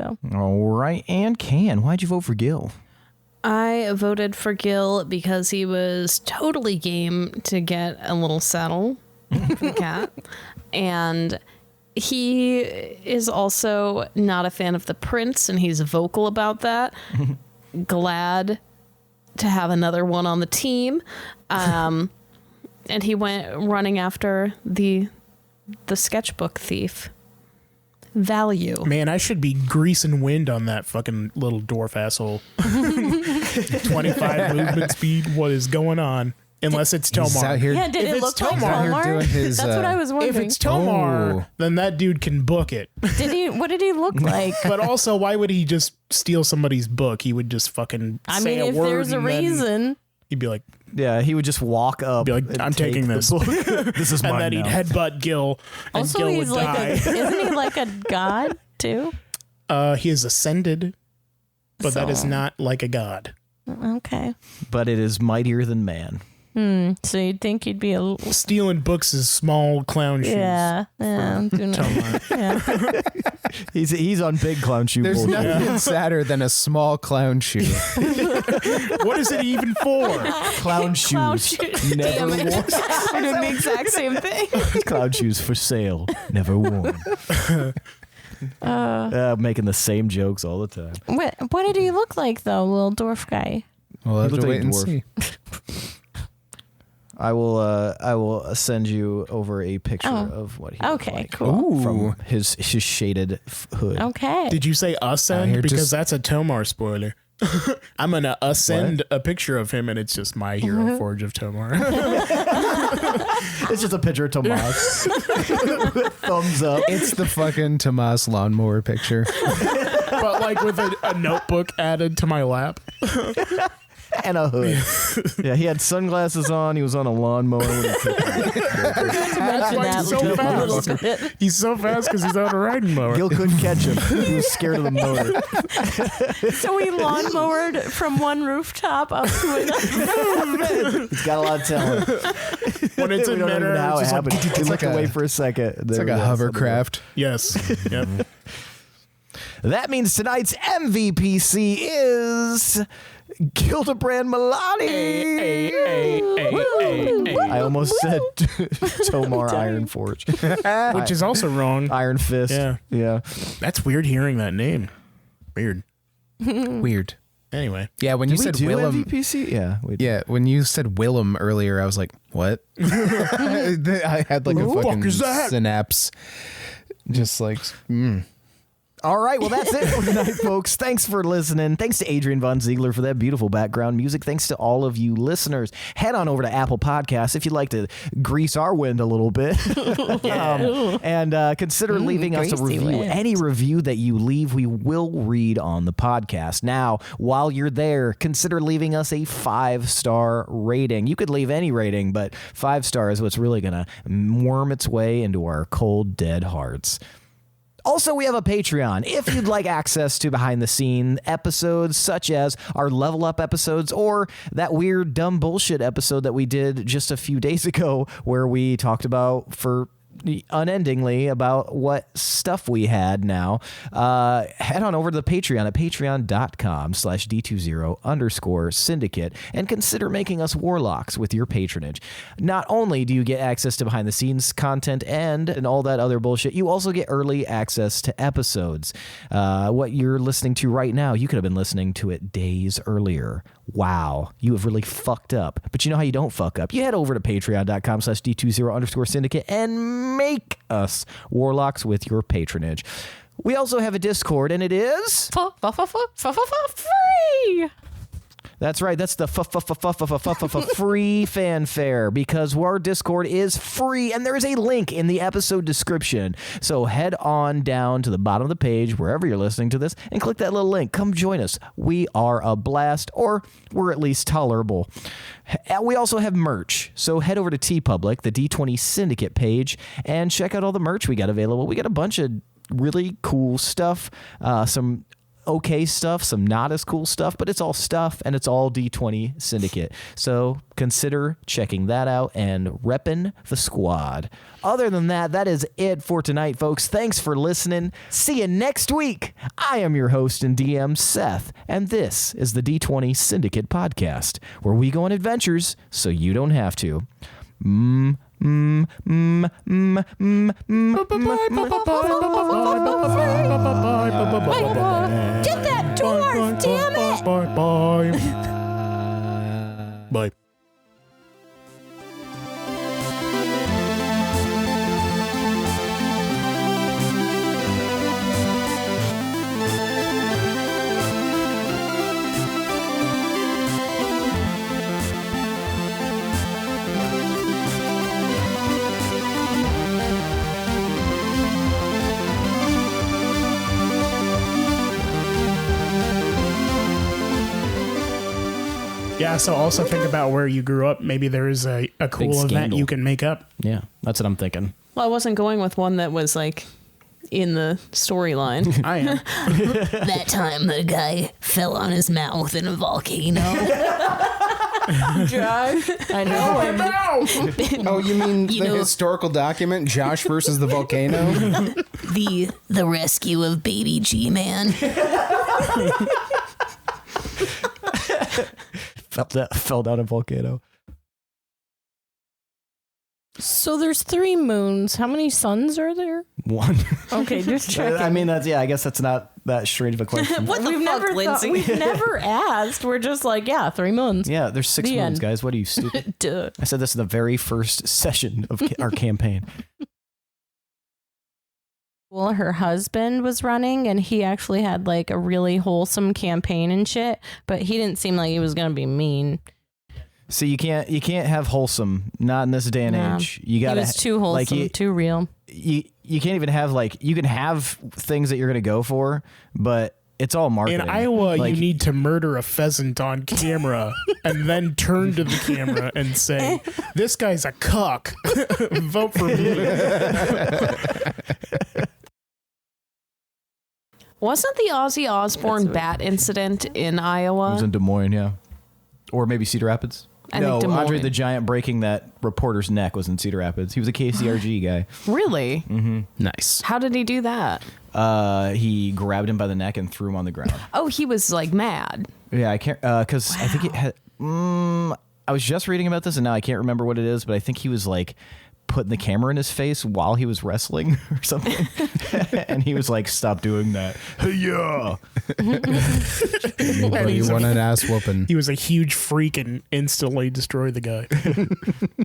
So All right. And Can, why'd you vote for Gil? I voted for Gil because he was totally game to get a little saddle for the cat. And he is also not a fan of the prince, and he's vocal about that. Glad to have another one on the team. And he went running after the sketchbook thief. Value. Man, I should be greasing wind on that fucking little dwarf asshole. 25 movement speed. What is going on? Unless it's He's out Tomar. here. yeah, did If it it's look like Tomar- Out here Tomar? doing his, That's what I was If wondering. it's Tomar, Oh. then that dude can book it. Did he? What did he look like? But also, why would he just steal somebody's book? He would just fucking I say mean, a if word there's a and then reason. he'd be like, Yeah, he would just walk up. Be like, and I'm take taking the this. book. This is and mine then he'd now. headbutt Gil, and Also, Gil he's would like die. isn't he like a god too? He is ascended, but that is So- not like a god. Okay. But it is mightier than man. So you'd think he'd be a Stealing books is small clown shoes. yeah. I'm doing Tomar. yeah. He's on big clown shoe There's bullshit. nothing sadder than a small clown shoe. What is it even for? Clown shoes. Clown shoes. Never Damn it. worn. We're doing the exact same thing. Clown shoes for sale. Never worn. Making the same jokes all the time. What did he look like though, little dwarf guy? We'll have looked to like wait a and dwarf. see. I will send you over a picture Oh. of what he Okay, looked like cool. from his shaded hood. Okay. Did you say ascend? here Because just- that's a Tomar spoiler. I'm gonna ascend a picture of him, and it's just my hero forge of Tomar. It's just a picture of Tomas with thumbs up. It's the fucking Tomas lawnmower picture. But like with a notebook added to my lap. And a hood. Yeah, he had sunglasses on. He was on a lawnmower when he took That's why he's so fast. He's so fast because he's on a riding mower. Gil couldn't catch him. He was scared of the motor. So he lawnmowered from one rooftop up to another. He's got a lot of talent. When it's We in don't even midair, know how it it's just happened. He looked like away a- for a second. It's like a hovercraft. Yes. Yep. That means tonight's MVPC is Gildebrand Molani. I almost said Tomar Ironforge, Which is also wrong. Iron Fist. Yeah. That's weird hearing that name. Weird. Weird. Anyway. Yeah, when you said Willem, MVPC? Yeah. yeah, when you said Willem earlier, I was like, what? I had like a fucking synapse. Just like, All right, well, that's it for tonight, folks. Thanks for listening. Thanks to Adrian Von Ziegler for that beautiful background music. Thanks to all of you listeners. Head on over to Apple Podcasts if you'd like to grease our wind a little bit. And consider leaving us a review. Any review that you leave, we will read on the podcast. Now, while you're there, consider leaving us a 5-star rating. You could leave any rating, but 5 stars is what's really going to worm its way into our cold, dead hearts. Also, we have a Patreon. If you'd like access to behind-the-scene episodes, such as our Level Up episodes or that weird, dumb bullshit episode that we did just a few days ago where we talked about unendingly about what stuff we had now, head on over to the Patreon at patreon.com/D20_syndicate and consider making us warlocks with your patronage. Not only do you get access to behind the scenes content and all that other bullshit, you also get early access to episodes. What you're listening to right now, you could have been listening to it days earlier. Wow, you have really fucked up. But you know how you don't fuck up? You head over to patreon.com/D20_syndicate and make us warlocks with your patronage. We also have a Discord, and it is Free. That's right. That's the free fanfare, because our Discord is free and there is a link in the episode description. So head on down to the bottom of the page, wherever you're listening to this, and click that little link. Come join us. We are a blast, or we're at least tolerable. We also have merch. So head over to TeePublic, the D20 Syndicate page, and check out all the merch we got available. We got a bunch of really cool stuff, some okay stuff, some not as cool stuff, but it's all stuff, and it's all D20 Syndicate. So consider checking that out and repping the squad. Other than that, that is it for tonight, folks. Thanks for listening. See you next week. I am your host and DM, Seth, and this is the D20 Syndicate podcast, where we go on adventures so you don't have to. Get that dwarf, damn it! Bye. Yeah, so also think about where you grew up. Maybe there is a cool event scandal you can make up. Yeah, that's what I'm thinking. Well, I wasn't going with one that was like in the storyline. I am. That time the guy fell on his mouth in a volcano. I know. oh, you mean the historical document, Josh versus the volcano? The rescue of baby G-Man. Fell down a volcano. So there's 3 moons. How many suns are there? 1. Okay, just checking. I mean, I guess that's not that strange of a question. What the fuck, Lindsey? We've never asked. We're just like, 3 moons. Yeah, there's 6 The moons, end. guys. What are you, stupid? Duh. I said this in the very first session of our campaign. Well, her husband was running, and he actually had like a really wholesome campaign and shit, but he didn't seem like he was gonna be mean. See, you can't have wholesome, not in this day and age. You gotta. He was too wholesome, too real. You can't even have you can have things that you're gonna go for, but it's all marketing. In Iowa, you need to murder a pheasant on camera and then turn to the camera and say, "This guy's a cuck. Vote for me." Wasn't the Ozzy Osbourne bat incident in It Iowa? was in Des Moines, yeah, or maybe Cedar Rapids. I think Des Moines. Andre the Giant breaking that reporter's neck was in Cedar Rapids. He was a KCRG guy. Really? Mm-hmm. Nice. How did he do that? He grabbed him by the neck and threw him on the ground. Oh, he was like mad. Yeah, I can't, because I think it had, I was just reading about this and now I can't remember what it is, but I think he was like putting the camera in his face while he was wrestling or something. And he was like, stop doing that. Yeah. You want an ass whooping. He was a huge freak and instantly destroyed the guy.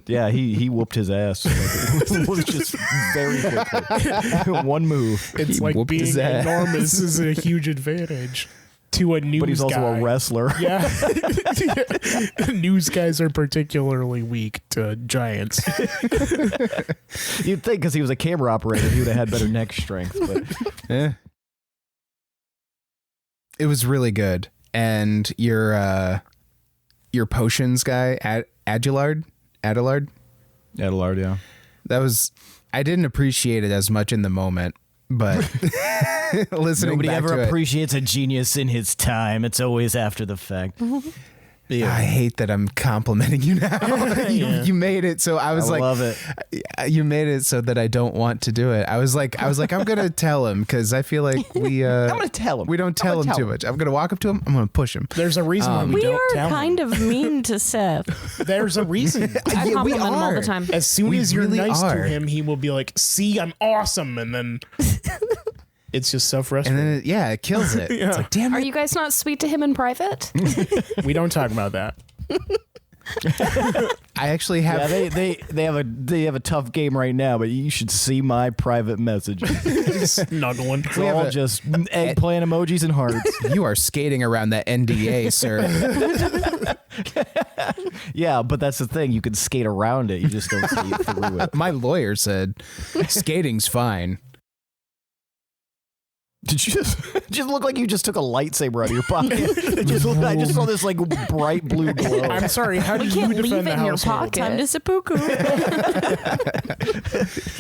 Yeah, he whooped his ass. It was just very quickly. One move. It's like whooped being his ass. enormous is a huge advantage to a news guy. But he's also a wrestler. Yeah. News guys are particularly weak to giants. You'd think because he was a camera operator, he would have had better neck strength. But Yeah. It was really good. And your potions guy, Adelard, Adelard, yeah. that was, I didn't appreciate it as much in the moment, but listening Nobody back ever to it, appreciates a genius in his time. It's always after the fact. I hate that I'm complimenting you now. You made it so I was I like, love it. you made it so that I don't want to do it. I was like, I'm gonna tell him because I feel like I'm gonna tell him. we don't tell him too much. I'm gonna walk up to him. I'm gonna push him. There's a reason why we We don't are tell kind him. of mean to Seth. There's a reason. I Yeah, we compliment him all are. the time. As soon We as you're really nice are. to him, he will be like, see, I'm awesome. And then it's just so And frustrating. then it kills it. Yeah. It's like, damn Are it. you guys not sweet to him in private? We don't talk about that. I actually have. Yeah, they have a tough game right now, but you should see my private messages. Snuggling. It's all just eggplant emojis and hearts. You are skating around that NDA, sir. Yeah, but that's the thing. You can skate around it. You just don't see it through it. My lawyer said skating's fine. Did you just look like you just took a lightsaber out of your pocket? I just saw this like bright blue glow. I'm sorry, how do you can't defend leave the it in your household? pocket. Time to seppuku.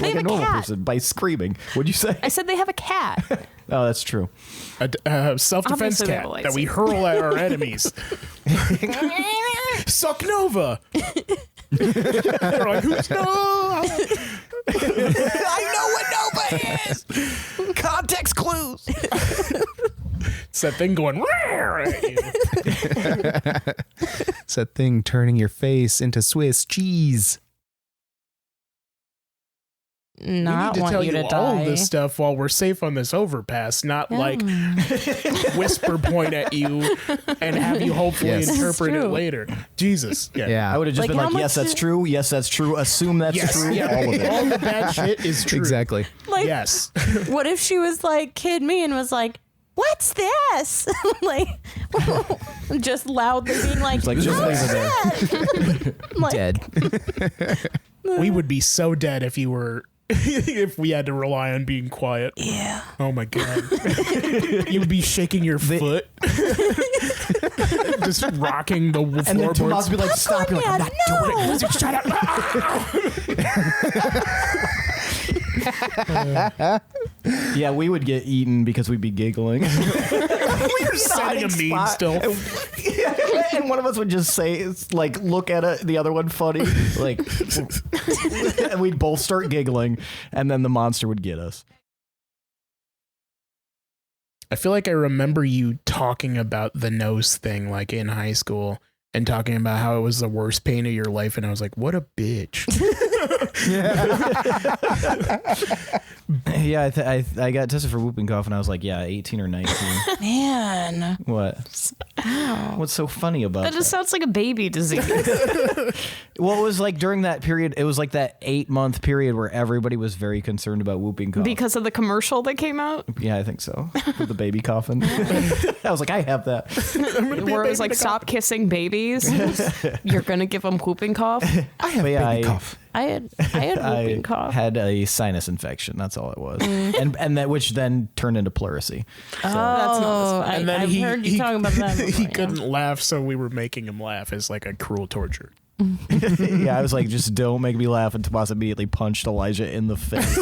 like a normal person by screaming. What'd you say? I said they have a cat. Oh, that's true. A self-defense Obviously they cat have a that we hurl at our enemies. Suck Nova! They're like, who's Nova? I know what Nova is. Context clues. It's that thing going "Rawr" at you. It's that thing turning your face into Swiss cheese. Not we need to want tell you you to all die. this stuff while we're safe on this overpass, not like whisper point at you and have you hopefully Yes. interpret it True. later. Jesus. Yeah. I would have just Like, been how like, much yes, that's did- true. Yes, that's true. Assume that's Yes. true. Yeah. All of it. All the bad shit is true. Exactly. Like, Yes. what if she was like, kid me and was like, what's this? Like, just loudly being like, Like, just leave it there. like, Dead. We would be so dead if you were if we had to rely on being quiet. yeah. Oh my god. You would be shaking your foot. Just rocking the And then Tomas floorboards. would be like, stop. You're like, I'm not doing it. Shut up. Yeah, we would get eaten because we'd be giggling. You're sending a meme still. And one of us would just say, it's like, look at it, the other one funny. Like, and we'd both start giggling, and then the monster would get us. I feel like I remember you talking about the nose thing like in high school and talking about how it was the worst pain of your life. And I was like, what a bitch. Yeah, I got tested for whooping cough, and I was like, yeah, 18 or 19. Man. What? Ow. What's so funny about That that? just sounds like a baby disease. Well, it was like during that period, it was like that 8-month period where everybody was very concerned about whooping cough. Because of the commercial that came out, Yeah, I think so. With the baby coughing. I was like, I have that. where it was like, stop kissing babies. You're going to give them whooping cough. I have But yeah, baby cough. I had whooping I cough. had a sinus infection. That's all it was, and that which then turned into pleurisy. That's not And then I've heard you talking about that before, he yeah. couldn't laugh, so we were making him laugh as like a cruel torture. Yeah, I was like, just don't make me laugh. And Tomas immediately punched Elijah in the face.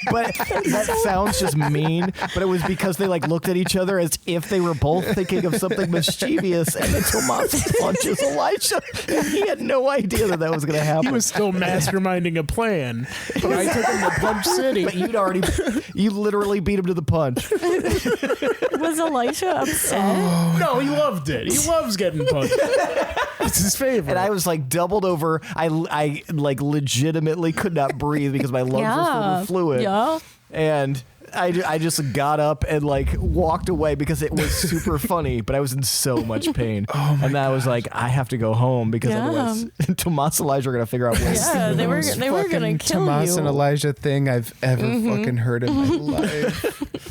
But that sounds just mean. But it was because they like looked at each other as if they were both thinking of something mischievous. And then Tomas punches Elijah. And he had no idea that was going to happen. He was still masterminding a plan. But I took him to Punch City. But you literally beat him to the punch. Was Elijah upset? No, he loved it. He loves getting punched. It's his favorite. And I was like doubled over. I like legitimately could not breathe because my lungs were full of fluid. Yeah. And I just got up and like walked away because it was super funny, but I was in so much pain. And I was like, I have to go home because otherwise Tomas and Elijah are gonna figure out ways. Yeah, they were gonna kill Tomas you. and Elijah thing I've ever fucking heard in my life.